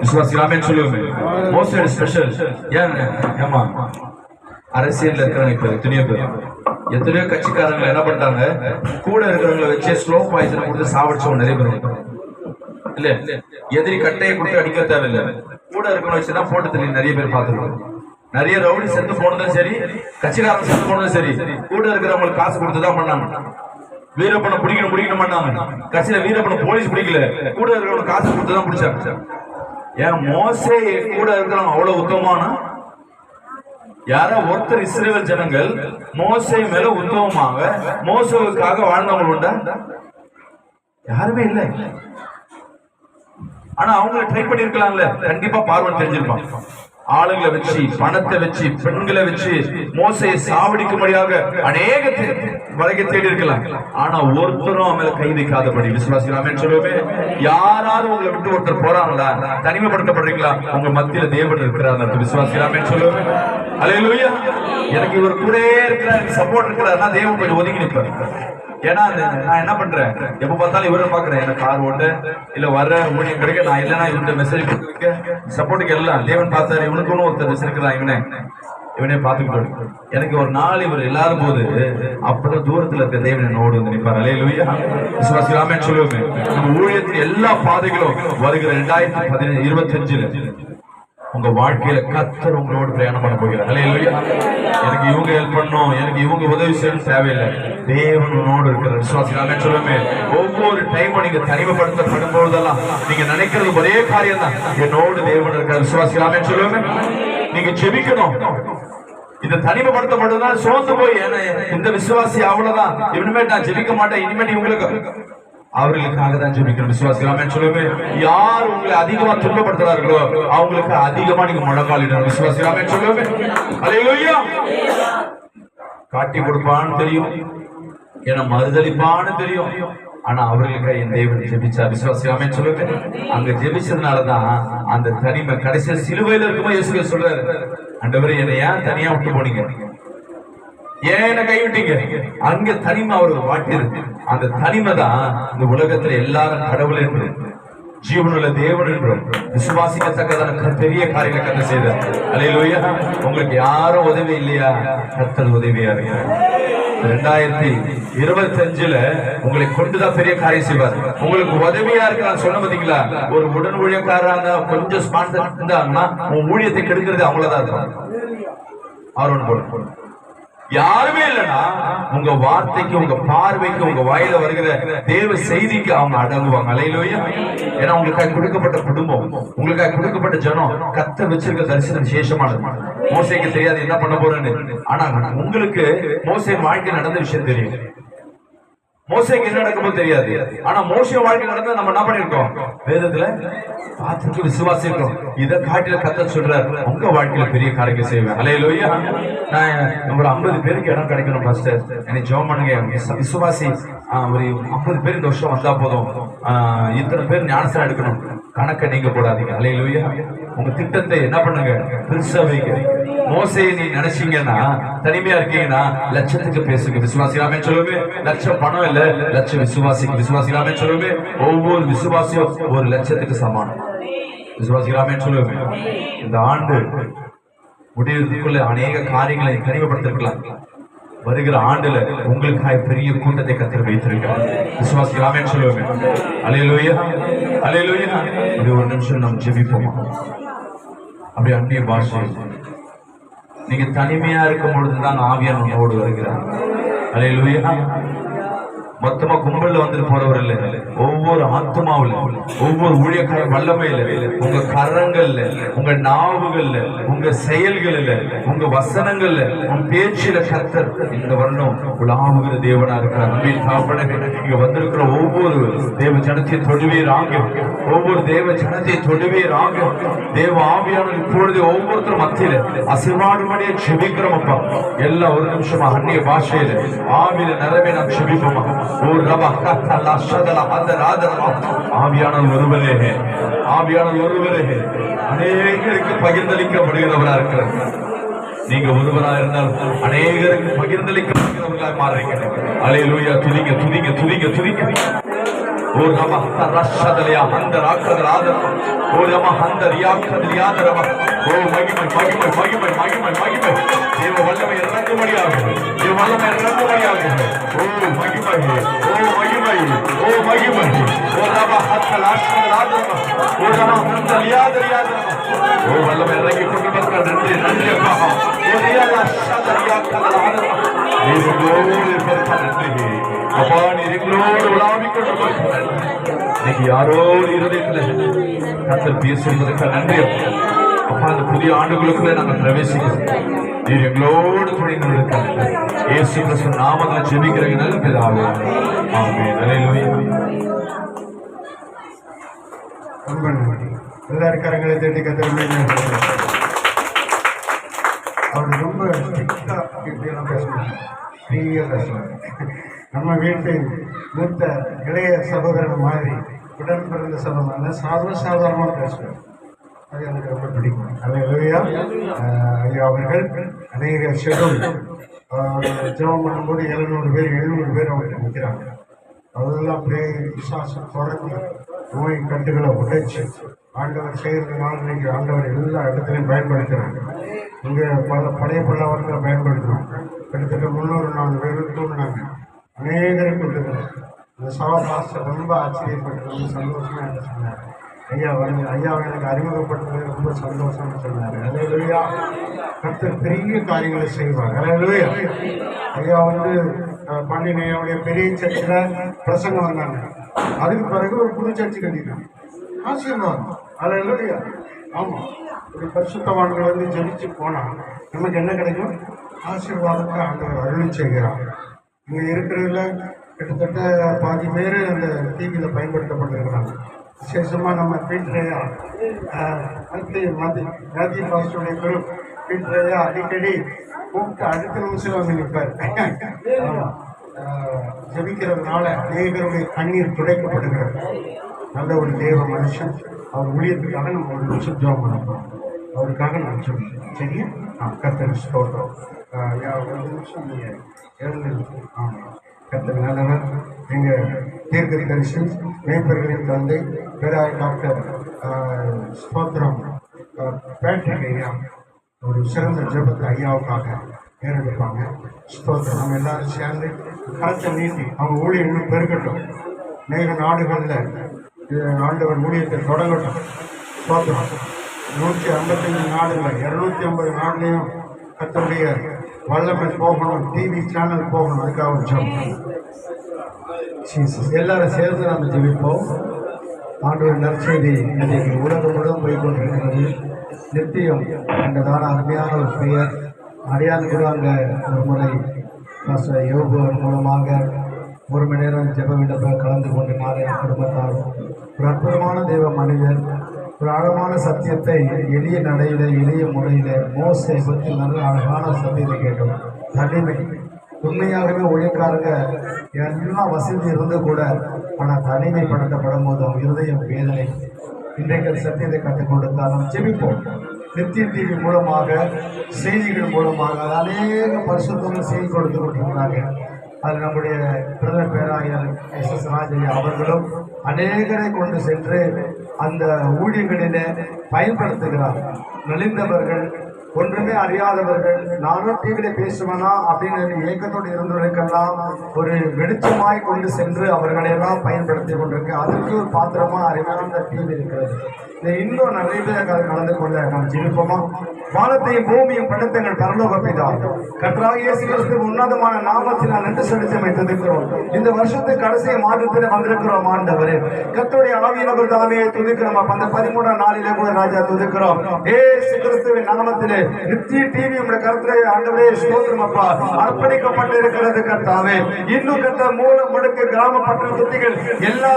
விசுவாசிக்கலாமே சொல்லுவேன். மோசே ஸ்பெஷல். ஏமா அரசியல் இருக்கிறவங்க இப்ப எத்தனையோ கட்சிக்காரங்க என்ன பண்றாங்க, கூட இருக்கிறவங்களை வச்சு ஸ்லோ பாய்சன் கொடுத்து சாவடிச்சவங்க நிறைய பேர் இல்ல. எதிரி கட்டையை கொடுத்து அடிக்க தேவையில்லை, கூட இருக்கணும் வச்சுதான் போட்டு தெரியும். நிறைய பேர் பார்த்துருக்கோம். நிறைய ரவுடி செத்து போனதும் சரி, கட்சிக்காரன் செத்து போனதும் சரி, கூட இருக்கிறவங்களுக்கு காசு கொடுத்துதான் பண்ணாங்க. வீரப்பனை பிடிக்கணும் பண்ணாங்க. கட்சியில வீரப்பனை போலீஸ் பிடிக்கல, கூட இருக்கிறவங்க காசு கொடுத்துதான் பிடிச்சாங்க. ஏன் மோசே கூட இருக்கிறவங்க அவ்வளவு உத்தமமானா? யாரோ ஒருத்தர் இஸ்ரவேல் ஜனங்கள் மோசே மேல உத்தமமாக மோசவுக்காக வாழ்ந்தவங்க உண்டா? யாருமே இல்லை. ஆனா அவங்கள ட்ரை பண்ணிருக்கலாம்ல. கண்டிப்பா பார்வன் தெரிஞ்சிருப்பான். ஆளுங்களை வச்சு, பணத்தை வச்சு, பெண்களை வச்சு மோசையை சாவடிக்கும்படியாக அநேக வரைக்கும் தேடி இருக்கலாம். ஆனா ஒருத்தரும் அவன் மேல கை வைக்காதபடி விசுவாசிக்கலாமே சொல்லுவே. யாராவது உங்களை விட்டு ஒருத்தர் போறாங்களா, தனிமைப்படுத்தப்படுறீங்களா, உங்க மத்தியில தேவன் இருக்கிறார் விசுவாசிக்கலாமே சொல்லுவே. அல்லேலூயா. எனக்கு இவர் கூட இருக்கிறார், சப்போர்ட் இருக்கிறாருன்னா தேவன் கொஞ்சம் ஒதுங்கி நிற்பார். ஏன்னா நான் என்ன பண்றேன், எப்ப பார்த்தாலும் இவரை பாக்குறேன். எனக்கு கார் ஓட்ட இல்ல வர்ற ஊழியம் கிடைக்க, நான் இல்லைன்னா இவன்கிட்ட மெசேஜ் கொடுக்க சப்போர்ட்டுக்கு எல்லாம் தேவன் பார்த்தாரு. இவனுக்கு ஒருத்தர் வச்சிருக்கிறான், இவனே பார்த்துக்கிட்டு. எனக்கு ஒரு நாள் இவர் எல்லாரும் போது அப்பதான் தூரத்துல இருக்க தேவன் என்னோடு வந்து நிற்பார். அல்லேலூயா. விசுவாசிக்கலாமே சொல்லுவோமே. நம்ம ஊழியத்தின் எல்லா பாதைகளும் வருகிற 2025 உங்க வாழ்க்கையில கர்த்தர் உங்களோடு பிரயாணம் பண்ண போகிறார். அல்லேலூயா. எனக்கு இவங்க ஹெல்ப் பண்ணணும், எனக்கு இவங்க உதவி செய்யணும் தேவையில்லை. தேவன் உன்னோடு இருக்கிற விசுவாசிக்கலாமே சொல்லுமே. ஒவ்வொரு டைமும் நீங்க தனிமைப்படுத்தப்படும் போதெல்லாம் நீங்க நினைக்கிறது ஒரே காரியம் தான், என்னோடு தேவன் இருக்கிற விசுவாசிக்கலாமே சொல்லுமே. நீங்க ஜெபிக்கணும். இந்த தனிமைப்படுத்தப்பட்டதுனால சோர்ந்து போய் இந்த விசுவாசி அவ்வளவுதான், இனிமேல் நான் ஜெபிக்க மாட்டேன், இனிமேல் இவங்களுக்கு அவர்களுக்காக தான் ஜெபிக்கணும். விசுவாசிக்கலாமே சொல்லுங்க. யார் உங்களை அதிகமா துன்பப்படுத்துறார்களோ அவங்களுக்கு அதிகமா நீங்க முழங்காலிடணும். விசுவாசிக்கலாமே சொல்லுங்க. அல்லேலூயா. காட்டி கொடுப்பான்னு தெரியும், என மறுதளிப்பான்னு தெரியும். ஆனா அவர்களுக்கு என் தேவன் ஜெபிச்சா. விசுவாசிக்கலாமே சொல்லுங்க. அங்க ஜெபிச்சதுனாலதான் அந்த தனிமை கடைசியா சிலுவையில இருக்கும்போது இயேசு சொல்றாரு, ஆண்டவரே என்னை ஏன் தனியா விட்டு போனீங்க, ஏன் என்ன கைவிட்டீங்க? அங்க தனிமை அவர் வாட்டியிருக்கு. அந்த தனிமை தான் இந்த உலகத்துல எல்லாரும் கடவுள் என்று, ஜீவனுள்ள தேவன் என்றும் விசுவாசிக்கத்தக்கதான பெரிய காரியங்களை கத்த செய்தார். அல்லேலூயா. உங்களுக்கு யாரும் உதவி இல்லையா? கர்த்தர் உதவியா இருக்கிறார். 2025 உங்களை கொண்டுதான் பெரிய காரியம் செய்வார். உங்களுக்கு உதவியா இருக்க சொன்ன பாத்தீங்களா? ஒரு உடன் ஊழியக்காரங்க கொஞ்சம் ஸ்பான்சர் இருந்தாங்கன்னா உங்க ஊழியத்தை கெடுக்கிறது அவங்களதான் இருக்கும். அவரோட போல யாருமே இல்லைன்னா உங்க வார்த்தைக்கு, உங்க பார்வைக்கு, உங்க வாயில வருகிற தேவ செய்திக்கு அவங்க அடங்குவாங்க. அல்லேலூயா. ஏன்னா உங்களுக்காக கொடுக்கப்பட்ட குடும்பம், உங்களுக்காக கொடுக்கப்பட்ட ஜனம், கர்த்தர் வச்சிருக்க தரிசனம் விசேஷமானது. மோசேக்கு தெரியாது என்ன பண்ண போறேன்னு, ஆனா உங்களுக்கு மோசே வாழ்க்கை நடந்த விஷயம் தெரியும். மோசேக்கு என்ன நடக்கும்போது தெரியாது, ஆனா மோசே வாழ்க்கை நடந்தா நம்ம என்ன பண்ணிருக்கோம், வேதத்துல பார்த்துட்டு விசுவாசிக்கிறோம். இதை காட்டில கர்த்தர் சொல்றார், உங்க வாழ்க்கையில பெரிய காரியங்களை செய்வேன். அல்லேலூயா. நான் ஒரு 50 பேருக்கு இடம் கிடைக்கணும் பாஸ்டர், எனக்கு ஜெபம் பண்ணுங்க. விசுவாசி ஒரு 50 பேர் இந்த வருஷம் வந்தா போதும், இத்தனை பேர் ஞானஸ்தானம் எடுக்கணும். கணக்கை நீங்க போடாதீங்க. அல்லேலூயா. உங்க திட்டத்தை என்ன பண்ணுங்க, பெருசா வைங்க. மோசையை நீ நினைச்சீங்கன்னா, தனிமையா இருக்கீங்கன்னா லட்சத்துக்கு பேசுங்க. விசுவாசிக்கலாமே சொல்லுங்க. லட்சம் பணம் இல்ல, லட்சம் விசுவாசிக்கு. விசுவாசிக்கலாமே சொல்லுங்க. ஒவ்வொரு விசுவாசியும் 1 லட்சத்துக்கு சமானம். விசுவாசிக்கலாமே சொல்லுங்க. இந்த ஆண்டு முடிவுக்குள்ள அநேக காரியங்களை தனிமைப்படுத்திருக்கலாம். வருகிற ஆண்டுல உங்களுக்காக பெரிய கூட்டத்தை கர்த்தர் வைத்திருக்கிறார். விசுவாசிக்கலாமே சொல்லுங்க. அல்லேலூயா. அல்லேலூயா. ஒரு நிமிஷம் நம்ம ஜெபிப்போம். அப்படி அந்நிய பாஷை. நீங்க தனிமையா இருக்கும் பொழுதுதான் ஆவியானவர் நம்மோடு வருகிறார். அல்லேலூயா. மொத்தமா கும்பல்ல வந்துட்டு போறவர் இல்ல, ஒவ்வொரு ஆத்மாவில், ஒவ்வொரு ஊழியக்கார வல்லமையில, உங்க கரங்கள்ல, உங்க நாவுகள்ல, உங்க செயல்கள்ல, உங்க வசனங்கள்ல, உங்க பேச்சில கர்த்தர் இந்த வருடம் உலாவுகிற தேவனா இருக்கிறார். இங்க வந்திருக்கிற ஒவ்வொரு தேவ ஜனத்தை தொடுவீராக, ஒவ்வொரு தேவ ஜனத்தை தொடுவீராக. தேவ ஆவியானவர் இப்பொழுது ஒவ்வொருத்தரும் மத்தியில அசைவாடுபடியே செபிக்கிறோம் அப்பா. எல்லாம் ஒரு நிமிஷமா அந்நிய பாஷையில ஆவியில நிறவே நாம் செபிப்போமா. ஆவியானவர் ஒருவரே, ஆவியானவர் ஒருவரே அநேகருக்கு பகிர்ந்தளிக்கப்படுகிறவரா இருக்கிறார். நீங்க ஒருவரா இருந்தால் அநேகருக்கு பகிர்ந்தளிக்கப்படுகிறவர்களாக மாறுறீங்க. அல்லேலூயா. துதிங்க துதிங்க துதிங்க துதிங்க. ஓ நம ரஷதலியா அந்த ராக்கதர் ஆதரவ. ஓ நம அந்த ரியாக்கதர் யாதரவ. ஓ மகிமை மகிமை மகிமை மகிமை மகிமை. தேவ வல்லமை இறங்கும்படியாக, தேவ வல்லமை இறங்கும்படியாக. ஓ மகிமை, ஓ மகிமை, ஓ மகிமை, ஓ வல்லமை இறங்கி கொண்டு மக்கள் நன்றி நன்றி அப்பா. நீர் எங்களோடு இருப்பதற்காக நன்றி அப்பா. நீர் எங்களோடு உலாவிக் கொண்டு இன்னைக்கு யாரோ இருதயத்துல கர்த்தர் பேசுவதற்காக நன்றி அப்பா. அந்த புதிய ஆண்டுகளுக்குள்ள நாங்கள் பிரவேசிக்கிறோம். நீர் எங்களோடு துணை நிற்க இயேசு கிறிஸ்து நாமத்தில் ஜெபிக்கிறீங்க நல்ல பிதாவே. ஆமென். அல்லேலூயா. எல்லாரும் கரங்களை தட்டி கத்திர. அவர் ரொம்ப ஸ்ட்ரிக்டா இப்படியெல்லாம் பேசுவாங்க, ஃப்ரீயா பேசுவாங்க. நம்ம வீட்டு மூத்த இளைய சகோதரன் மாதிரி உடன் பிறந்த சகோதரன் சாதாரணமாக பேசுவார். அது எனக்கு ரொம்ப பிடிக்கும். அல்லேலூயா. ஐயா அவர்கள் அநேக ஷெட்யூல் ஜெபம் பண்ணும்போது 700 பேர் 700 பேர் அவர்கிட்ட நிற்கிறாங்க. அதெல்லாம் அப்படியே விசுவாசம் தொடர்ந்து நோய் கட்டுகளை உடைச்சு ஆண்டவர் செய்கிறதுனால இன்னைக்கு ஆண்டவர் எல்லா இடத்துலையும் பயன்படுத்துகிறாங்க. இங்கே பழைய பல்லவர்களை பயன்படுத்துகிறோம். கிட்டத்தட்ட 304 பேர் தூண்டினாங்க. அநேகருக்கு விட்டுக்கிறாங்க. இந்த சவகாசம் ரொம்ப ஆச்சரியப்பட்டு ரொம்ப சந்தோஷமாக என்ன சொன்னார். ஐயாவை எனக்கு அறிமுகப்பட்டது ரொம்ப சந்தோஷம்னு சொன்னார். அல்லேலூயா. கர்த்தர் பெரிய காரியங்களை செய்வார். அல்லேலூயா. ஐயா பாண்டியனையாவுடைய பெரிய சர்ச்சில் பிரசங்கம் வந்தாங்க. அதுக்கு பிறகு ஒரு புது சர்ச்சு கட்டிட்டாங்க. ஆசீர்வாதம். அல்லேலூயா. ஆமாம், ஒரு பரிசுத்தவான்கள் ஜெபிச்சு போனால் நமக்கு என்ன கிடைக்கும்? ஆசீர்வாதத்தை ஆண்டவர் அருளி செய்கிறார். இங்கே இருக்கிறதுல கிட்டத்தட்ட பாதி பேர் அந்த டிவியில் பயன்படுத்தப்பட்டிருக்கிறாங்க. விசேஷமாக நம்ம பீட்ரேயா மேத்யூ பாஸ்டருடைய குரூப் பீட்ரேயா அடிக்கடி கூப்பிட்டு அடுத்த நிமிஷம் வந்து நிற்பார். ஜெபிக்கிறதுனால அநேகருடைய கண்ணீர் துடைக்கப்படுகிறது. நல்ல ஒரு தேவ மனுஷன். அவர் ஊழியத்துக்காக நம்ம ஒரு நிமிஷம் ஜெபம் பண்ணணும். அவருக்காக நான் சொல்லுவேன். சரியா? கர்த்தர் ஸ்தோத்திரம். ஒரு நிமிஷம் நீங்கள் எழுந்து. ஆமாம், கர்த்தர் நல்லவர். எங்கள் தீர்க்கதரிசி மேய்ப்பர்களின் தந்தை பேராய டாக்டர் ஸ்தோத்திரம் பேட்ரிக் ஐயா ஒரு சிறந்த ஜெபத்தை ஐயாவுக்காக ஏறெடுப்பாங்க. ஸ்தோத்திரம். நம்ம எல்லாரும் சேர்ந்து கருத்தை நீட்டி அவங்க ஊழியம் இன்னும் பெருக்கட்டும். அநேக நாடுகளில் ஆண்டவர் ஊழியத்தை தொடங்கட்டும். ஸ்தோத்திரம். 155 நாடுகள் 250 நாடுலையும் கர்த்தருடைய வல்லமை போகணும். டிவி சேனல் போகணும். அதுக்காக ஒரு ஜெபம். எல்லாரும் சேர்ந்து நம்ம ஜெபிப்போம். ஆண்டவர் நற்செய்தி இன்றைக்கு உலகம் முழுவதும் போய்கொண்டிருக்கிறது. நித்தியம் என்றதான அருமையான ஒரு பெயர். அடையாளம் கூட அங்கே ஒரு முறை யோகு மூலமாக 1 மணி நேரம் ஜெப விண்ணப்ப கலந்து கொண்டு நாளைய குடும்பத்தார் ஒரு அற்புதமான தெய்வ மனிதர் ஒரு ஆழமான சத்தியத்தை எளிய நடையில எளிய முறையில மோசை பற்றி நல்ல அழகான சத்தியத்தை கேட்டோம். தனிமை. உண்மையாகவே ஒழிக்காரங்க எல்லாம் வசதி இருந்து கூட ஆனால் தனிமைப்படுத்தப்படும் போது அவங்க இருதயம் வேதனை. இன்றைக்கு சத்தியத்தை கற்றுக் கொடுத்தால் நாம் ஜெபிப்போம். நித்திய டிவி மூலமாக செய்திகள் மூலமாக அநேக பரிசுத்தங்கள் செய்தி கொடுத்து கொண்டிருக்கிறாங்க. அது நம்முடைய பிரதமர் பேராயர் SS ராஜையா அவர்களும் அநேகரை கொண்டு சென்று அந்த ஊழியர்களிலே பயன்படுத்துகிறார். நலிந்தவர்கள், ஒன்றுமே அறியாதவர்கள், நானும் டிவியில பேசுவேனா அப்படின்னு ஏக்கத்தோடு இருந்தவர்களுக்கெல்லாம் ஒரு வெளிச்சமாய் கொண்டு சென்று அவர்களை எல்லாம் பயன்படுத்தி கொண்டிருக்க அதற்கு ஒரு பாத்திரமா அறிவான டிவி இருக்கிறது. இன்னும் நிறைய பேர் கலந்து கொள்ள நாம் ஜெபிப்போமா? வானத்தையும் பூமியும் படைத்தங்கள் பரலோக பிதா கர்த்தராகிய இயேசு கிறிஸ்து உன்னதமான நாமத்தினால் நன்றி செலுத்தி வைத்திருக்கிறோம். இந்த வருஷத்துக்கு கடைசி மாதத்தில் வந்திருக்கிறோம். ஆண்டவரே கர்த்தருடைய ஆவியானவர் தாமே துதிக்கிறோம். அந்த 13ஆம் நாளிலே கூட ராஜா துதிக்கிறோம். இயேசு கிறிஸ்துவின் நாமத்திலே நித்திய டிவி உடைய கர்த்தரே ஆண்டவரே ஸ்தோத்திரம் அப்பா அர்ப்பணிக்கப்பட்டு இருக்கிறது. கர்த்தாவே இன்னும் கர்த்தர் மூலம் முடுக்கு கிராம பட்டண தொட்டிகள் எல்லா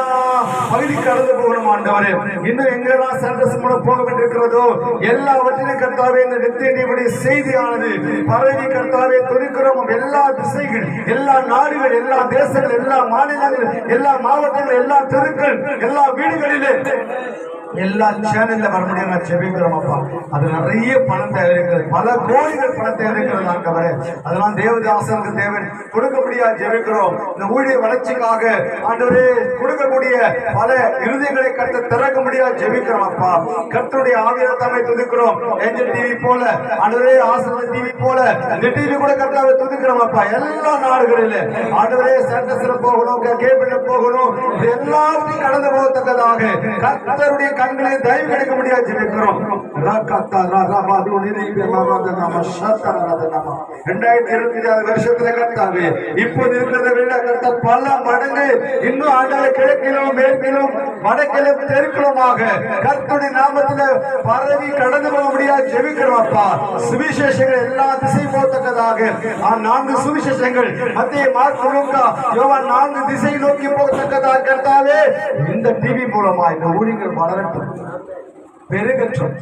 பகுதிக்கு கடந்து போகணும். ஆண்டவரே இன்னும் எங்கெல்லாம் சென்டர்ஸ் மூலம் போக வேண்டியிருக்கிறதோ எல்லாவற்றிலும் கர்த்தாவே இந்த நித்திய டிவியுடைய செய்தியானது பரவி கர்த்தாவே துதிக்கிறோம். எல்லா திசைகள், எல்லா நாடுகள், எல்லா தேசங்கள், எல்லா மாநிலங்கள், எல்லா மாவட்டங்கள், எல்லா தெருக்கள், எல்லா வீடுகளிலே எல்லா சேனல்ல வர முடியும் ஜெபிக்கிறோம் அப்பா. அது நிறைய பணம் தேவை இருக்கிறது, பல கோடிகள் பணம் தேவை இருக்கிறது ஆண்டவரே. அதெல்லாம் தேவதாசனுக்கு தேவன் கொடுக்க முடியாது ஜெபிக்கிறோம். இந்த ஊழிய வளர்ச்சிக்காக ஆண்டவரே கொடுக்கக்கூடிய பல இறுதிகளை கட்ட திறக்க முடியாது ஜெபிக்கிறோம் அப்பா. கர்த்தருடைய ஆவியானவரை துதிக்கிறோம். ஏஞ்சல் டிவி போல ஆண்டவரே, ஆசீர்வாத டிவி போல இந்த டிவி கூட கர்த்தாவை துதிக்கிறோம் அப்பா. எல்லா நாடுகளிலே ஆண்டவரே ஸ்டேட்டஸ்ல போகணும், கேபிள்ல போகணும், எல்லாத்தையும் கடந்து போகத்தக்கதாக கர்த்தருடைய கண்களை தயவு கிடைக்க முடியாது ஜெபிக்கிறோம். 2024 வருஷத்துல கர்த்தாவே இப்போது இருக்கிறத விட கர்த்தா பல மடங்கு இன்னும் ஆண்டாளை கிழக்கிலும் மேற்கிலும் வடக்கிலும் தெற்கிலுமாக கர்த்தருடைய நாமத்துல பரவி கடந்து போக முடியாது ஜெபிக்கிறோம் அப்பா. சுவிசேஷங்கள் எல்லா திசை போகத்தக்கதாக 4 சுவிசேஷங்கள் மத்திய மார்க்கு லூக்கா யோவான் 4 திசை நோக்கி போகத்தக்கதாக கர்த்தாவே இந்த டிவி மூலமா இந்த ஊழியர்கள் வளரட்டும், பெருகட்டும்.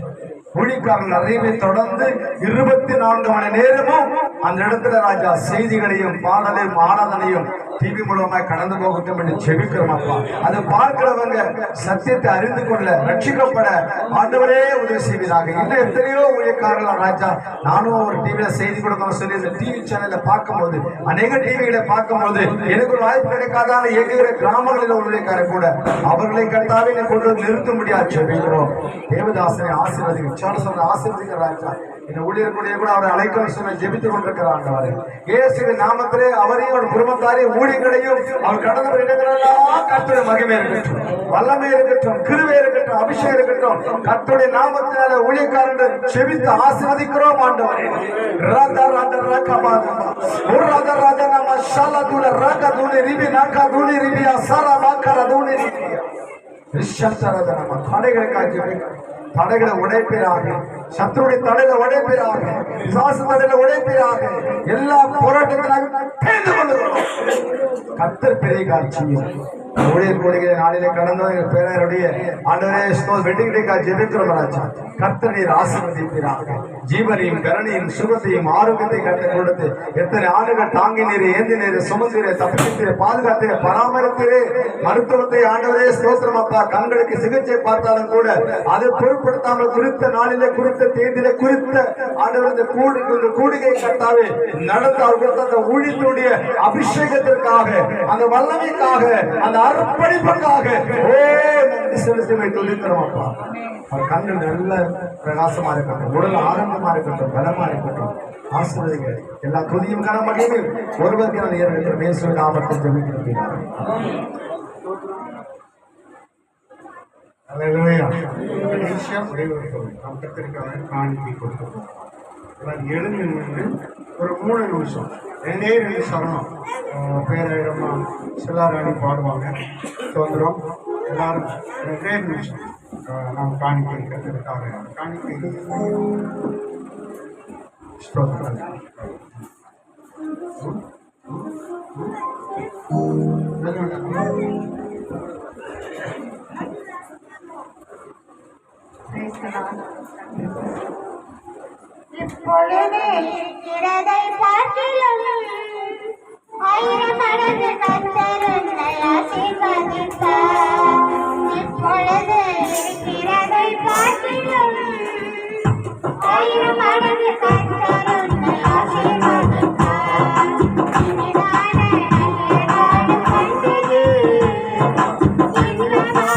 ஊழியக்காரர்கள் நிறைய பேர் தொடர்ந்து 24 மணி நேரமும் அந்த இடத்துல ராஜா செய்திகளையும் பாடலையும் ஆராதனையும் டிவி மூலமா கடந்து போகட்டும் என்று ஜெபிக்கிறோம் அப்பா. அதை பார்க்கிறவங்க சத்தியத்தை அறிந்து கொள்ள ரட்சிக்கப்பட ஆண்டவரே உதவி செய்வதாக. இன்னும் எத்தனையோ ஊழியக்காரர்கள் ராஜா, நானும் ஒரு டிவியில செய்தி கொடுக்கணும்னு சொல்லி இந்த டிவி சேனல்ல பார்க்கும்போது, அநேக டிவிகளை பார்க்கும்போது எனக்கு ஒரு வாய்ப்பு கிடைக்காதான எங்குகிற கிராமங்களில் ஊழியக்காரர் கூட அவர்களை கட்டாவே கொண்டு நிறுத்த முடியாது ஜெபிக்கிறோம். தேவதாசனை ஆசீர்வதிக்க ஆசீர்வதிக்கிற ராஜா. இந்த ஊழியர்களுடைய கூட அவரை அழைக்கணும் சொன்ன ஜெபித்துக் கொண்டிருக்கிறார். இயேசுவின் நாமத்திலே அவரையும் அவர் குடும்பத்தாரையும் ஊழியர்களையும் அவர் கடந்த இடங்களெல்லாம் கர்த்தருடைய மகிமை இருக்கட்டும், வல்லமை இருக்கட்டும், கிருபை இருக்கட்டும், அபிஷேகம் இருக்கட்டும். கர்த்தருடைய நாமத்தினால ஊழியக்காரர்கள் ஜெபித்து ஆசீர்வதிக்கிறோம் ஆண்டவரே. ராதா ராதா ரகபாதா ஒரு ராதா ராதா நம ஷாலதுல ரகதுனி ரிபி நகதுனி ரிபியா சரா மகரதுனி ரிபியா ரிஷத்தரத நம தடைகளுக்காக ஜெபிக்கிறோம். தடைகளை உடைப்பீராக, சத்துருடைய தடைகளை உடைப்பீராக, சாசு தடைகளை உடைப்பீராக. எல்லா போராட்டங்களாக கர்த்தர் பெரிய காட்சியும் ஊழியர் கோடிகளை நாளிலே கடந்த பேரருடைய ஆண்டவரே வெட்டிங் டேக்காக ஜெபிக்கிறோம் ராஜா. கர்த்தர் நீர் ஆசீர்வதிப்பீராக. ஜீவனையும் கரணையும் சுகத்தையும் ஆரோக்கியத்தை கற்றுக் கொடுத்து எத்தனை ஆண்டுகள் தாங்கி நீரை ஏந்தி நீரை சுமந்தீரே, தப்பித்தீரே, பாதுகாத்தீரே, பராமரித்தீரே. மருத்துவத்தை ஆண்டவரே ஸ்தோத்திரம் அப்பா. கண்களுக்கு சிகிச்சை பார்த்தாலும் கூட அதை பொருட்படுத்தாமல் குறித்த நாளிலே குறித்த தேதியிலே குறித்த ஆண்டவர் இந்த கூடுகை கட்டாவே நடந்த அவர் கொடுத்த அந்த ஊழியத்துடைய அபிஷேகத்திற்காக, அந்த வல்லமைக்காக, அந்த அர்ப்பணிப்புக்காக நன்றி செலுத்தி துதிக்கிறோம் அப்பா. அவர் கண்கள் நல்ல பிரகாசமா இருக்கட்டும், உடல் ஆரம்பமா இருக்கட்டும், பலமா இருக்கட்டும். ஆசீர்வதிங்க. எல்லா துதியும் கனமகிமையும் ஒருவருக்கு நான் ஏற்படுத்த இயேசுவின் நாமத்தில் ஜெபிக்கிறேன். அல்லேலூயா. காணிக்கை கொடுக்கிறோம். எழுந்து நின்று ஒரு 3 நிமிஷம் 2 சரணம் பேராயிரமா சிலாராணி பாடுவாங்க. தோன்றும் எல்லாரும் 2 நிமிஷம் நாம் காணிக்கை கற்றுக்காக காணிக்கை இப்பொழுது இருக்கிறதை பார்க்கிலும் 1000 மடங்கு கர்த்தர் உன்னை ஆசீர்வதிப்பார். இப்பொழுது இருக்கிறதை பார்க்கிலும் 1000 மடங்கு கர்த்தர் உன்னை ஆசீர்வதிப்பார். இனிதான நல்ல கண்டது, இன்பமான நல்ல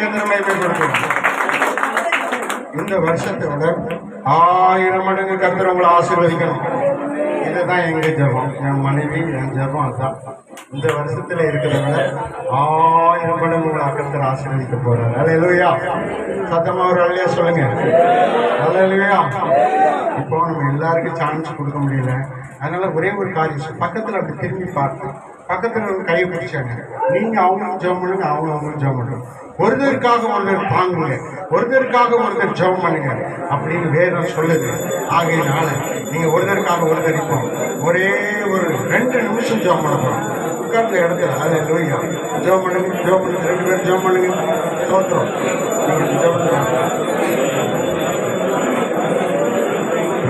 கர்த்தரை மகிமைப்படுத்தும். இந்த வருஷத்தை விட 1000 மடங்கு கர்த்தர் உங்களை ஆசீர்வதிக்கணும். இதுதான் எங்க ஜெபம், என் மனைவி என் ஜெபம். அதுதான் இந்த வருஷத்துல இருக்கிறத விட 1000 மடங்கு உங்களை கர்த்தர் ஆசீர்வதிக்க போறாரு. அல்லேலூயா. சத்தமா ஒரு அல்லேலூயா சொல்லுங்க. அல்லேலூயா. இப்போ நம்ம எல்லாருக்கும் சான்ஸ் கொடுக்க முடியல. அதனால ஒரே ஒரு காரியம், பக்கத்துல அப்படி திரும்பி பார்த்து பக்கத்துல ஒரு கை பிடிச்சாங்க. நீங்க அவங்களும் ஜெபம் பண்ணுங்க, அவங்களும் ஜெபம் பண்ணுங்க. ஒருத்தருக்காக ஒருத்தர் தாங்குங்க, ஒருத்தருக்காக ஒருத்தர் ஜெபம் பண்ணுங்க அப்படின்னு வேதம் சொல்லுது. ஆகையினால நீங்க ஒருத்தருக்காக ஒருத்தர் இப்போ ஒரே ஒரு 2 நிமிஷம் ஜெபம் பண்ண போறோம். உட்கார்ந்த இடத்துல அல்லேலூயா ஜெபம் பண்ணுங்க, ஜெபம் பண்ணுங்க, 2 பேரும் ஜெபம் பண்ணுங்க. ஸ்தோத்திரம். நீங்க ஜெபம்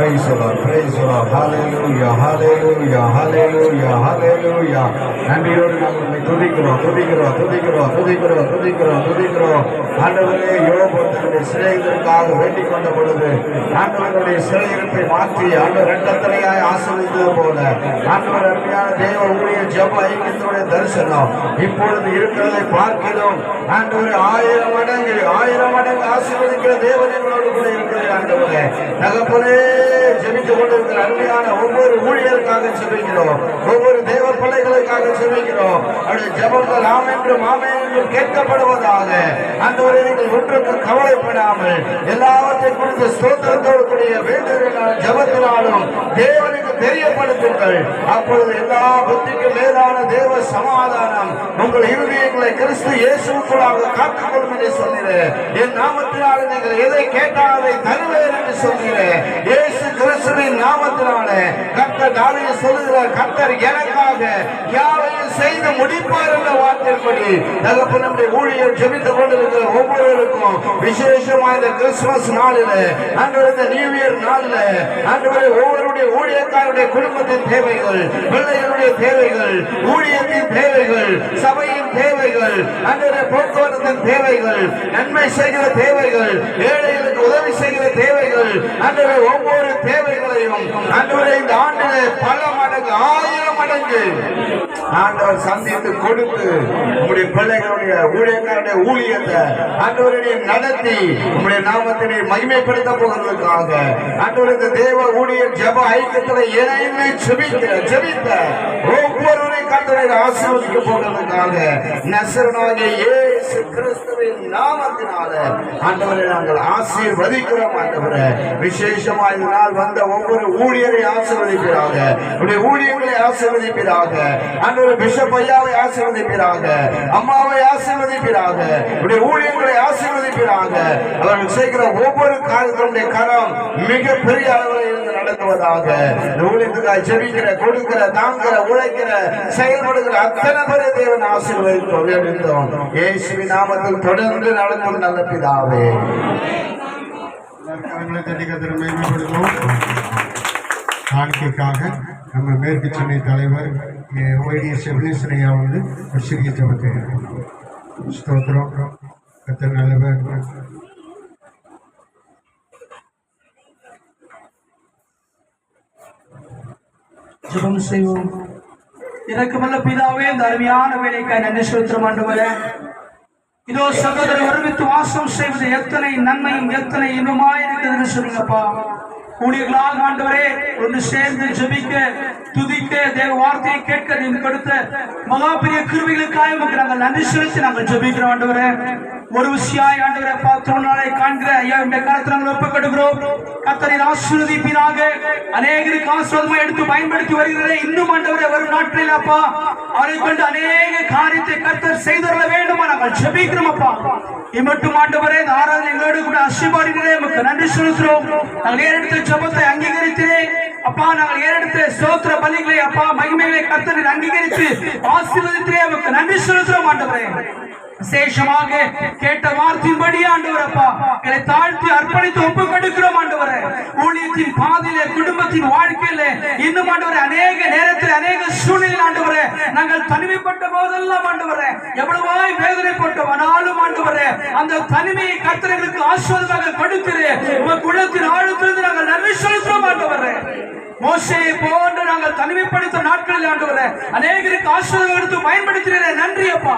Praise the Lord, praise the Lord, hallelujah, hallelujah, hallelujah, hallelujah. நன்றியோடு நாங்கள் உம்மை துதிக்கிறோம், துதிக்கிறோம், துதிக்கிறோம், துதிக்கிறோம், துதிக்கிறோம், துதிக்கிறோம். ஆண்டவரே, யோபு தன்னுடைய சிறையிருப்பிற்காக வேண்டிக் கொண்ட பொழுது ஆண்டவருடைய சிறையிருப்பை மாற்றி ஆண்டவர் இரட்டத்தலையாய் ஆசீர்வதித்தது போல ஆண்டவர் அருமையான தேவ ஊழியர் ஜெப ஐக்கியத்துடைய தரிசனம் இப்பொழுது இருக்கிறதை பார்க்கிறோம். ஆண்டவரே, 1000 மடங்கு ஆசீர்வதிக்கிற தேவன் எங்களோடு கூட இருக்கிறார். ஆண்டவரே, தகப்பனே, ஜெபித்து கொண்டிருக்கிற அருமையான ஒவ்வொரு ஊழியருக்காக ஜெபிக்கிறோம், ஒவ்வொரு தேவ பிள்ளைகளுக்காக ஜெபிக்கிறோம். அவருடைய ஜெபங்கள் ஆமென் என்றும் ஆமென் என்றும் கேட்கப்படுவதாக. ஆண்டவரே, நீங்கள் ஒன்றுக்கு கவலைப்படாமல் எல்லாவற்றையும் குறித்து ஸ்தோத்திரத்தோடு கூடிய வேண்டுதலினாலும் ஜெபத்தினாலும் தேவனுக்கு தெரியப்படுத்துங்கள். அப்பொழுது எல்லா புத்திக்கும் மேலான தேவ சமாதானம் உங்கள் இருதயங்களை கிறிஸ்து இயேசுவுக்குள்ளாக காத்துக்கொள்ளும் என்று சொன்னீரேன். என் நாமத்தினாலே நீங்கள் எதை கேட்டால் அதை தருவேன் என்று சொன்னீரேன். இயேசு கிறிஸ்துவின் நாமத்தினாலே கர்த்தர் தாவீது சொல்லுகிறார், கர்த்தர் எனக்காக யாவையும் செய்து முடிப்பார் என்ற வார்த்தைப்படி தகப்பன் நம்முடைய ஊழியர் ஜெபித்துக் கொண்டிருக்கிற ஒவ்வொருவருக்கும் விசேஷமா இந்த கிறிஸ்துமஸ் நாளில் ஆண்டவரே, இந்த நியூ இயர் நாளில் ஆண்டவரே, ஒவ்வொருடைய ஊழியக்காரருடைய குடும்பத்தின் தேவைகள், பிள்ளைகளுடைய தேவைகள், ஊழியத்தின் தேவைகள், சபையின் தேவைகள், ஆண்டவரே, போக்குவரத்தின் தேவைகள், நன்மை செய்கிற தேவைகள், ஏழைகளுக்கு உதவி செய்கிற தேவைகள், ஆண்டவரே, ஒவ்வொரு தேவைகளையும் ஆண்டவரே இந்த ஆண்டிலே பல மடங்கு 1000 மடங்கு ஆண்டவர் சந்தித்து கொடுத்து உங்களுடைய பிள்ளைகளுடைய ஊழியர்களுடைய ஊழியத்தை ஆண்டவருடைய நடத்தி உங்களுடைய நாமத்தினை மகிமைப்படுத்த போகிறதுக்காக ஆண்டவர் இந்த தேவ ஊழியர் ஜெப ஐக்கியத்தில் இணைந்து ஜெபித்த ஒவ்வொருவரை கர்த்தரை ஆசீர்வதிக்க போகிறதுக்காக நசரேயனாகிய இயேசு கிறிஸ்துவின் நாமத்தினால ஆண்டவரை நாங்கள் ஆசீர்வதிக்கிறோம். ஆண்டவரே, விசேஷமா இந்த நாள் வந்த ஒவ்வொரு ஊழியரை ஆசீர்வதிப்பீராக, உடைய ஊழியர்களை ஆசீர்வதிப்பீராக. ஆண்டவர் பிஷப் ஐயாவை ஆசீர்வதிப்பீராக, அம்மாவை ஆசீர்வதிப்பீராக, உடைய ஊழியர்களை ஆசீர்வதிப்பீராக. அவர்கள் செய்கிற ஒவ்வொரு காரியத்தினுடைய கரம் மிக பெரிய அளவில் இருந்து நடத்துவதாக. ஊழியத்துக்காக ஜெபிக்கிற, கொடுக்கிற, தாங்கிற, உழைக்கிற, செயல்படுகிற அத்தனை பேரை தேவன் ஆசீர்வதித்தோம். இயேசுவின் நாமத்தில் தொடர்ந்து நடக்கும் நல்ல பிதாவே. காணிக்கைக்காக நம்ம மேற்கு சென்னை தலைவர் OIDS செவிலேசனையா வந்து ஒரு சிறிய ஜெபத்தை ஸ்தோத்திரம். கர்த்தர் நல்லவர். ஜெபம் செய்வோம். இரக்கமுள்ள பிதாவே, இந்த அருமையான வேலைக்காய் நன்றி செலுத்துகிறோம். ஆண்டவரே, இதோ சகோதரர் ஒருமித்து வாசம் செய்வது எத்தனை நன்மையும் எத்தனை இன்பமாய் இருக்கிறதுன்னு சொன்னீங்கப்பா. ஊழியர்களாக ஆண்டவரே ஒன்று சேர்ந்து ஜெபிக்க, துதிக்க, தேவ வார்த்தையை கேட்க நீங்க கொடுத்த மகா பெரிய கிருபைகளுக்காக உமக்கு நாங்கள் நன்றி செலுத்தி நாங்கள் ஜெபிக்கிறோம். ஆண்டவரே, ஒரு விஷயம் ஆண்டவரை பார்த்து நாளை காண்கிற ஐயா இந்த காலத்தில் நாங்கள் ஒப்புக்கொடுக்கிறோம். கர்த்தரின் ஆசீர்வதிப்பீராக. அநேகருக்கு ஆசீர்வாதமாக எடுத்து பயன்படுத்தி வருகிறதே, இன்னும் ஆண்டவரை வரும் நாட்களில் அப்பா அவரை கொண்டு அநேக காரியத்தை கர்த்தர் செய்துள்ள வேண்டுமா நாங்கள் ஜெபிக்கிறோம். அப்பா இம்மட்டும் ஆண்டவரே இந்த ஆராதனை எங்களோடு கூட ஆசீர்வாதிக்கிறே உமக்கு நன்றி செலுத்துகிறோம். நாங்கள் ஏறெடுத்த ஜெபத்தை அங்கீகரித்தேன் அப்பா. நாங்கள் ஏறெடுத்த ஸ்தோத்திர பலிகளை அப்பா மகிமைகளை கர்த்தரின் அங்கீகரித்து ஆசீர்வதித்தே உமக்கு நன்றி செலுத்துகிறோம். ஆண்டவரே, விசேஷமாக கேட்ட வார்த்தையின்படி ஆண்டவர் அப்பா எங்களை தாழ்த்தி அர்ப்பணித்து ஒப்பு கொடுக்கிறோம். ஆண்டவரே, ஊழியத்தின் பாதையிலே, குடும்பத்தின் வாழ்க்கையிலே இன்னும் ஆண்டவரே அநேக நேரத்தில் அநேக சூழ்நிலையில் ஆண்டவரே நாங்கள் தனிமைப்பட்ட போதெல்லாம் ஆண்டவரே எவ்வளவாய் வேதனைப்பட்டோம். ஆனாலும் ஆண்டவரே அந்த தனிமையை கர்த்தர்களுக்கு ஆசீர்வாதமாக கொடுக்கிறேன். உங்கள் குலத்தின் ஆழத்திலிருந்து நாங்கள் நன்றி செலுத்துகிறோம். ஆண்டவரே, மோசேயை போன்று நாங்கள் தனிமைப்படுத்த நாட்களில் ஆண்டவரே அநேகருக்கு ஆசீர்வாதம் எடுத்து பயன்படுத்தினே நன்றி அப்பா.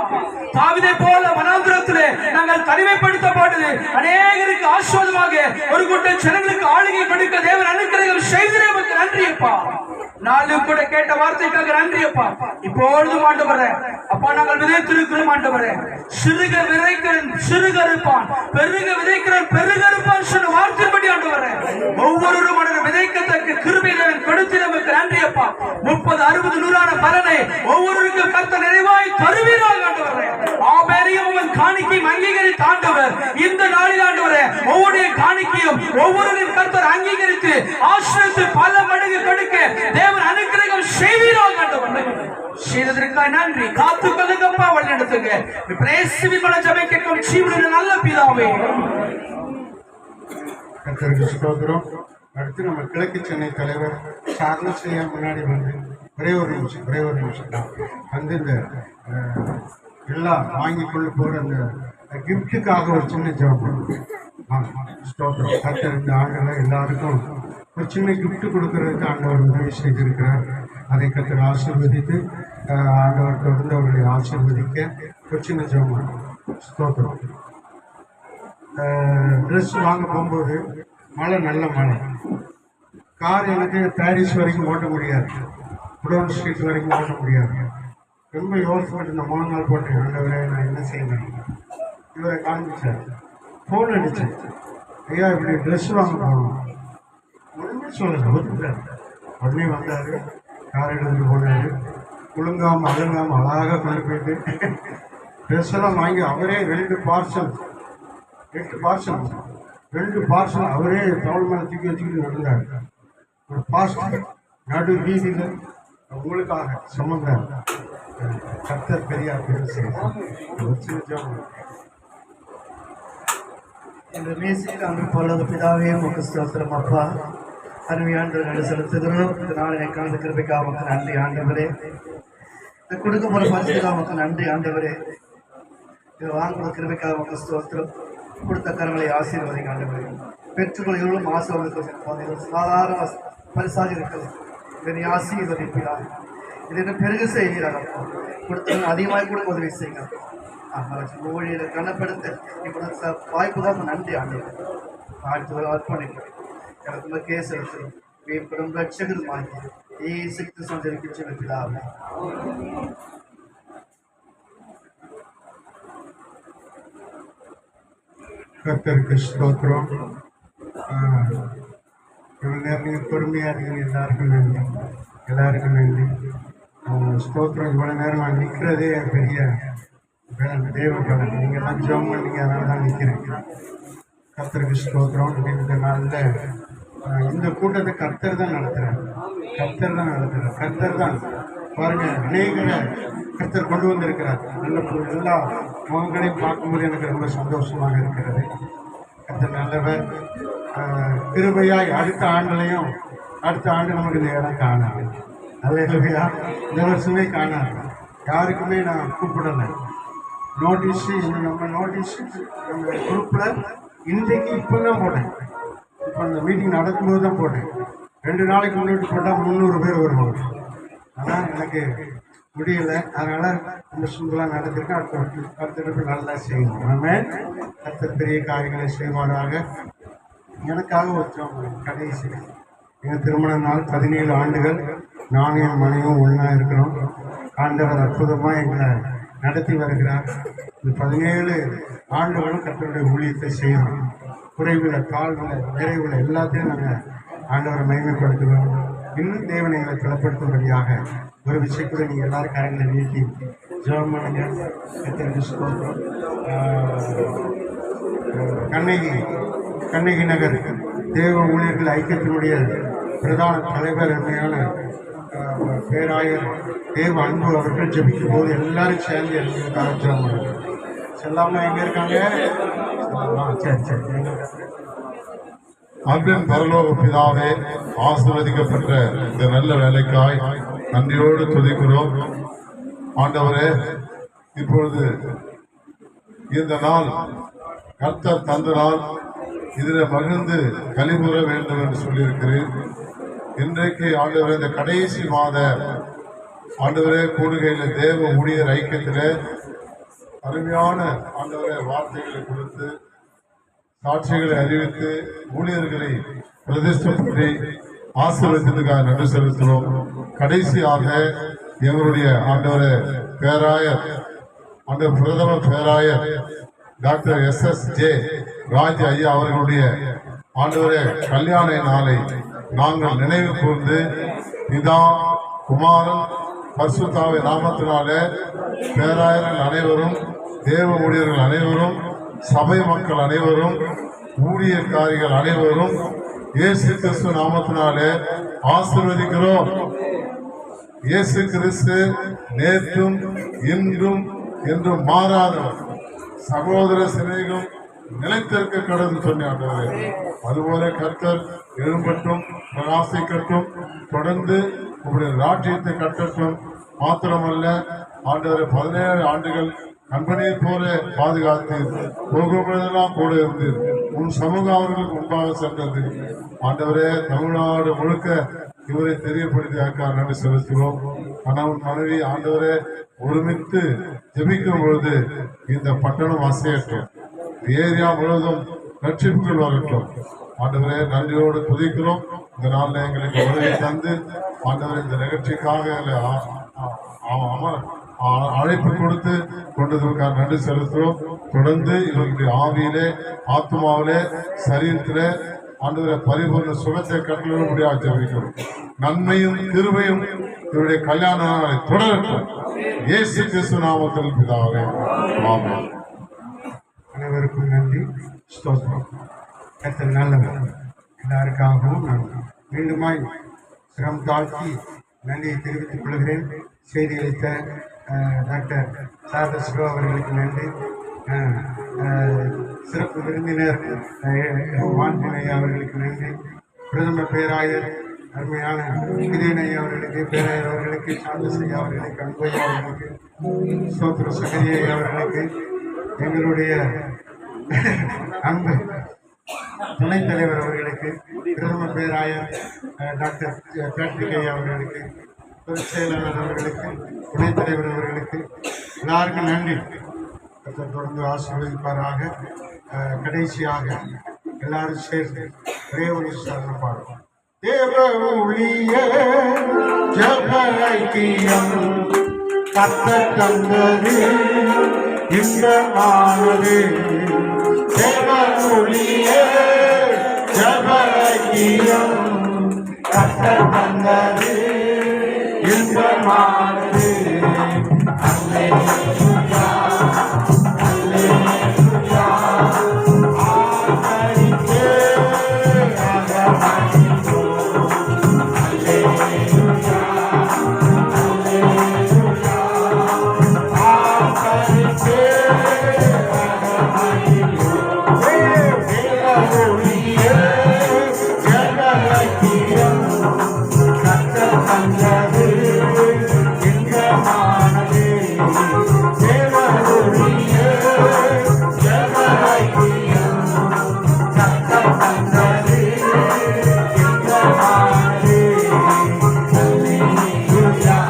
தாவீதை போல வனாந்திரத்திலே நாங்கள் தனிமைப்படுத்தப்பட்டது அநேகருக்கு ஆசீர்வாதமாக ஒரு கூட்டம் ஜனங்களுக்கு ஆளுகை கொடுக்க தேவன் அனுக்கிரகம் செய்ததே நன்றி அப்பா. நாலு கூட கேட்ட வார்த்தைக்காக நன்றி அப்பா. இப்பொழுதும் ஆண்டவரே அப்பா நாங்கள் விதைத்திருக்கிறோம் ஆண்டவரே. சிறுக விதைக்கிறேன் சிறுகருப்பான், பெருக விதைக்கிறேன் பெருகருப்பான் சொன்ன வார்த்தைப்படி ஆண்டவரே ஒவ்வொருவரும் விதைக்கத்தக்க கிருபை தேவன் கொடுத்து நமக்கு நன்றி அப்பா. 30, 60, 100 பலனை ஒவ்வொருவருக்கும் கர்த்தர் நிறைவாய் தருவீராக ஆண்டவரே. ஆபேரையும் உங்கள் காணிக்கையும் அங்கீகரித்து ஆண்டவர் இந்த நாளில் ஆண்டவரே ஒவ்வொரு காணிக்கையும் ஒவ்வொருவரின் கர்த்தர் அங்கீகரித்து ஆசிரியத்து பல மடங்கு கொடுக்க தேவன் அனுக்கிரகம் செய்வீராக ஆண்டவரே. செய்ததற்காக நன்றி. காத்துக்கொள்ளுங்கப்பா, வழி நடத்துங்க. பிரேசுவின் மன ஜெபம் கேட்கும் ஜீவனுள்ள நல்ல பிதாவே. கர்த்தருக்கு ஸ்தோத்திரம். அடுத்து நம்ம கிழக்கு சென்னை தலைவர் சார்லஸ் ஐயா முன்னாடி வந்து ஒரே ஒரு நிமிஷம் தான் வந்து இந்த எல்லாம் வாங்கி கொண்டு போகிற அந்த கிஃப்ட்டுக்காக ஒரு சின்ன ஜெபம். ஸ்தோத்திரம். கர்த்தர் இந்த ஆண்டில் எல்லாருக்கும் ஒரு சின்ன கிஃப்ட் கொடுக்கறதுக்கு ஆண்டவர் உதவி செய்திருக்கிறார். அதை கர்த்தர் ஆசீர்வதித்து ஆண்டவர் தொடர்ந்து அவர்களை ஆசீர்வதிக்க ஒரு சின்ன ஜெபம். ஸ்தோத்திரம். ட்ரெஸ் வாங்க போகும்போது மழை, நல்ல மழை. கார் எனக்கு பாரிஸ் வரைக்கும் ஓட்ட முடியாது, புடோன் ஸ்ட்ரீட் வரைக்கும் ஓட்ட முடியாது. ரொம்ப யோசிச்சுட்டு இந்த 3 நாள் போட்டேன். ஆண்டவரே நான் என்ன செய்யணும்? இவரை காண்பிச்சார். ஃபோன் அடித்தேன், ஐயா இப்படி ட்ரெஸ் வாங்க போகணும். ஒன்றுமே சொல்லலை, ஒத்துக்கிறார். உடனே வந்தார், கார் எடுத்துட்டு போனார். குலுங்காமல் அழுங்காமல் அழகாக கொண்டு போயிட்டு ட்ரெஸ் எல்லாம் வாங்கி அவரே 2 பார்சல் அவரே தவள் மேலே தூக்கி வச்சுக்கிட்டு நடந்தார். ஒரு பாஸ்டர் நடு வீதியில் உங்களுக்காக சம்பந்தார். கர்த்தர் பெரியார் இந்த மேசையில் அன்று போல பிதாவே உமக்கு ஸ்தோத்திரம் அப்பா. அருமையாண்டு நடு செலுத்துகிறோம். இந்த நாளினை கலந்து கிருபைக்காக உமக்கு நன்றி ஆண்டவரே. இந்த கொடுக்க போகிற பரிசுக்காக உமக்கு நன்றி ஆண்டவரே. இதை வாங்குகிற கிருபைக்காக உமக்கு ஸ்தோத்திரம். கொடுத்த கரங்களை ஆசீர்வதிங்க ஆண்டவரே. பெற்றுக்கொள்களும் ஆசீர்வதிக்க சாதாரண பரிசாக இருக்கிறது. இதனை ஆசீர்வதிக்கிறார். இதை என்ன பெருக செய்கிறார். கொடுத்தவங்க அதிகமாக கூட உதவி செய்யுங்க. ஊழியரை கனப்படுத்த இப்ப வாய்ப்பு தான் நன்றி ஆண்டவர். ஆட்சி அர்ப்பணிக்கிறேன். எனக்கு கேஸ் எடுத்துரும் வீப்படும் ரட்சகர் மாற்றி சிக்து சஞ்சரிக்கு செலுத்திடாமல் கர்த்தருக்கு ஸ்தோத்திரம். இவ்வளோ நேரம் நீங்கள் பொறுமையாக இருக்கீங்க. எல்லாருக்கும் நன்றி. ஸ்தோத்திரம். இவ்வளோ நேரம் நான் நிற்கிறதே பெரிய தேவ பலன். நீங்கள் தான் ஜெபம் பண்ணீங்க, அதனால தான் நிற்கிறேன். கர்த்தருக்கு ஸ்தோத்திரம். இந்த நாளில் இந்த கூட்டத்தை கர்த்தர் தான் நடத்துகிறார். கர்த்தர் தான் பாருங்கள், அநேகரை கர்த்தர் கொண்டு வந்திருக்கிறார். எல்லா முகங்களையும் பார்க்கும்போது எனக்கு ரொம்ப சந்தோஷமாக இருக்கிறது. கர்த்தர் நல்லவர். கிருபையாய் அடுத்த ஆண்டு நமக்கு இந்த இடம் காணாது. அல்லேலூயா. இந்த வருஷமே காணாது. யாருக்குமே நான் கூப்பிடலை. நோட்டீஸு நம்ம குரூப்பில் இன்றைக்கு இப்போ தான் போட்டேன். இப்போ இந்த மீட்டிங் நடக்கும்போது தான் போட்டேன். 2 நாளைக்கு முன்னாடி போட்டால் 300 பேர் வருவாங்க. ஆனால் எனக்கு முடியலை. அதனால் இந்த சுந்தலாம் நடந்திருக்கேன். அடுத்த நல்லா செய்யணும். நம்ம அடுத்த பெரிய காரியங்களை செய்வாராக. எனக்காக ஒரு கடைசி எங்கள் திருமண நாள் 17 ஆண்டுகள் நானும் என் மனைவியும் ஒன்றா இருக்கிறோம். ஆண்டவர் அற்புதமாக எங்களை நடத்தி வருகிறார். இந்த 17 ஆண்டுகளும் கர்த்தருடைய ஊழியத்தை செய்யணும். குறைவில், தாழ்வில், நிறைவில் எல்லாத்தையும் நாங்கள் ஆண்டவரை மகிமைப்படுத்துகிறோம். இன்னும் தேவனை எங்களை பலப்படுத்தும்படியாக ஒரு விஷயத்துல நீங்கள் எல்லாரும் காரியங்களை நீக்கி ஜெபம் பண்ணுங்க. கர்த்தருக்கு ஸ்தோத்திரம். கண்ணகி நகர் தேவ ஊழியர்கள் ஐக்கியத்தினுடைய பிரதான தலைவர் அருமையான பேராயர் தேவ அன்பு அவர்கள் ஜெபிக்கும் போது எல்லாரும் சேர்ந்து எங்களுக்காக ஜெபம் பண்ணுங்க. செல்லாமல் எங்கே இருக்காங்க? சரி. அன்பின் பரலோக பிதாவே, ஆசீர்வதிக்கப்பட்ட இந்த நல்ல வேலைக்காய் நன்றியோடு துதிக்கிறோம். ஆண்டவரே, இப்பொழுது இந்த நாள் கர்த்தர் தந்த நாள், இதில் மகிழ்ந்து கலிமுற வேண்டும் என்று சொல்லியிருக்கிறேன். இன்றைக்கு ஆண்டவரே இந்த கடைசி மாத ஆண்டவரே கூடுகையில் தேவ ஊழியர் ஐக்கியத்தில் அருமையான ஆண்டவரே வார்த்தைகளை கொடுத்து சாட்சிகளை அறிவித்து ஊழியர்களை பிரதிஷ்டப்பட்டு ஆசீர்வதித்ததுக்காக நன்றி செலுத்துகிறோம். கடைசியாக எங்களுடைய ஆண்டவரே பேராயர் பிரதம பேராயர் டாக்டர் SS.J. ராஜ் ஐயா அவர்களுடைய ஆண்டவரே கல்யாண நாளை நாங்கள் நினைவு கூர்ந்து பிதா குமாரன் பரிசுத்தாவி நாமத்தினாலே பேராயர்கள் அனைவரும் தேவ ஊழியர்கள் அனைவரும் சபை மக்கள் அனைவரும் ஊழியக்காரிகள் அனைவரும் இயேசு கிறிஸ்து நாமத்தினாலே ஆசீர்வதிக்கிறோம். இயேசு கிறிஸ்து நேற்றும் இன்றும் என்றும் மாறாதவர், சகோதர சிநேகம் நிலைத்திருக்க கடந்து சொன்னார். அதுபோல கர்த்தர் எழும்பட்டும், பிரகாசிக்கட்டும், தொடர்ந்து உங்களுடைய ராஜ்யத்தை கட்டட்டும். மாத்திரமல்ல ஆண்டவரை 17 ஆண்டுகள் கம்பெனியை போல பாதுகாத்து போகும்போதெல்லாம் கூட இருந்து உன் சமூகம் அவர்களுக்கு முன்பாக சென்றது. ஆண்டவரே தமிழ்நாடு முழுக்க இவரை தெரியப்படுத்தியாக்கா நன்றி செலுத்துகிறோம். கணவன் மனைவி ஆண்டவரே ஒருமித்து ஜெபிக்கும் பொழுது இந்த பட்டணம் அசையட்டும், ஏரியா முழுவதும் ரட்சிப்புகள் வரட்டும். ஆண்டவரே நன்றியோடு துதிக்கிறோம். இந்த நாளில் எங்களுக்கு உதவி தந்து ஆண்டவரே இந்த நிகழ்ச்சிக்காக அழைப்பு கொடுத்து கொண்டதற்காக நன்றி செலுத்துகிறோம். தொடர்ந்து இவர்களுடைய ஆவியிலே ஆத்மாவிலே சரீரத்திலே ஆண்டவரை பரிபூர்ண சுகத்தை கட்டளை முடியாது ஜெபிக்கிறோம். நன்மையும் கிருபையும் இவருடைய கல்யாண நாளை தொடரட்டும். இயேசு கிறிஸ்து நாமத்தில் பிதாவே ஆமென். அனைவருக்கும் நன்றி, ஸ்தோத்திரம். கர்த்தர் நல்லவர். எல்லாருக்காகவும் நான் மீண்டுமாய் சிரம் தாழ்த்தி நன்றியை தெரிவித்துக் கொள்கிறேன். செய்தி அளித்த டாக்டர் சாரதா அவர்களுக்கு நன்றி. சிறப்பு விருந்தினர் மான்பினையா அவர்களுக்கு நன்றி. பிரதம பேராயர் அருமையான கிரியனையா அவர்களுக்கு, பேராயர் அவர்களுக்கு, சாந்தசையா அவர்களுக்கு, அன்பையா அவர்களுக்கு, சோத்திர சகரியா அவர்களுக்கு, எங்களுடைய அன்பு துணைத் தலைவர் அவர்களுக்கு, பிரதம பேராயர் டாக்டர் கார்த்திகேயா அவர்களுக்கு, பொதுச் செயலாளர் அவர்களுக்கு, துணைத் தலைவர் அவர்களுக்கு எல்லாருக்கும் நன்றி. தொடர்ந்து ஆசீர்வதிப்பாராக. கடைசியாக எல்லாரும் சேர்ந்து ஒரே ஒரு சரணம் பாடுவோம். தேவ ஊழிய ஜெப ஐக்கியம் கர்த்தர் தந்தது இன்பமானது. தேவ ஊழிய ஜெப ஐக்கியம் கர்த்தர் தந்தது இன்பமானது. அல்லேலூயா அல்லேலூயா ஆராதிப்பே ஆராதிப்போம். அல்லேலூயா அல்லேலூயா ஆராதிப்பே ஆராதிப்போம். தேவ ஜெப ஐக்கியம் கர்த்தர் தந்தது இன்பமானது. தேவ ஜெப ஐக்கியம் கர்த்தர் தந்தது இன்பமானது. அல்லேலூயா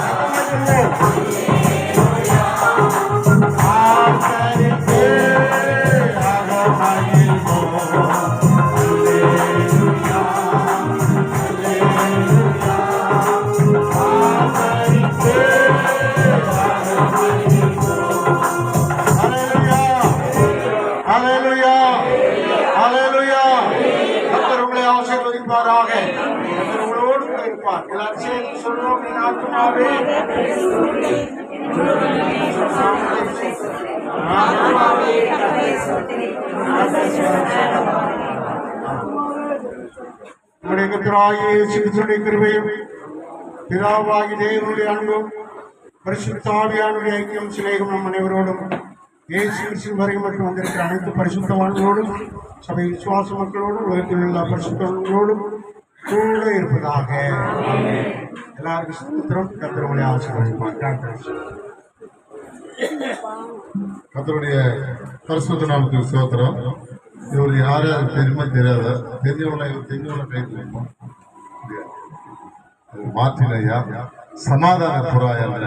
ஆராதிப்பே ஆராதிப்போம். அல்லேலூயா அல்லேலூயா ஆராதிப்பே அல்லேலூயா அல்லேலூயா. கர்த்தர் உங்களை ஆசீர்வதிப்பாராக. கர்த்தர் உங்களோடு கூட இருப்பார். எல்லாரும் சேர்ந்து சொல்லுவோம். என் ஆத்துமாவே நம்முடைய கர்த்தராகிய இயேசு கிறிஸ்துவின் கிருபையும் பிதாவாகிய தேவனுடைய அன்பும் பரிசுத்த ஆவியானுடைய ஐக்கியம் சிநேகம் நம் அனைவரோடும் இயேசு கிறிஸ்துவின் வருகை மட்டும் வந்திருக்கிற அனைத்து பரிசுத்தவான்களோடும் சபை விசுவாச மக்களோடும் உலகத்தில் உள்ள பரிசுத்தவான்களோடும் கூட இருப்பதாக. எல்லாருக்கும் சுத்திரம். கர்த்தருடைய ஆசீர்வதிப்பார். கர்த்தருடைய பரிசுத்த நாமத்துக்கு ஸ்தோத்திரம். இவர் யார் யாருக்கு தெரியுமா தெரியாத தெரிஞ்சவங்கள கை மாற்றினையா சமாதான புறாய் அல்ல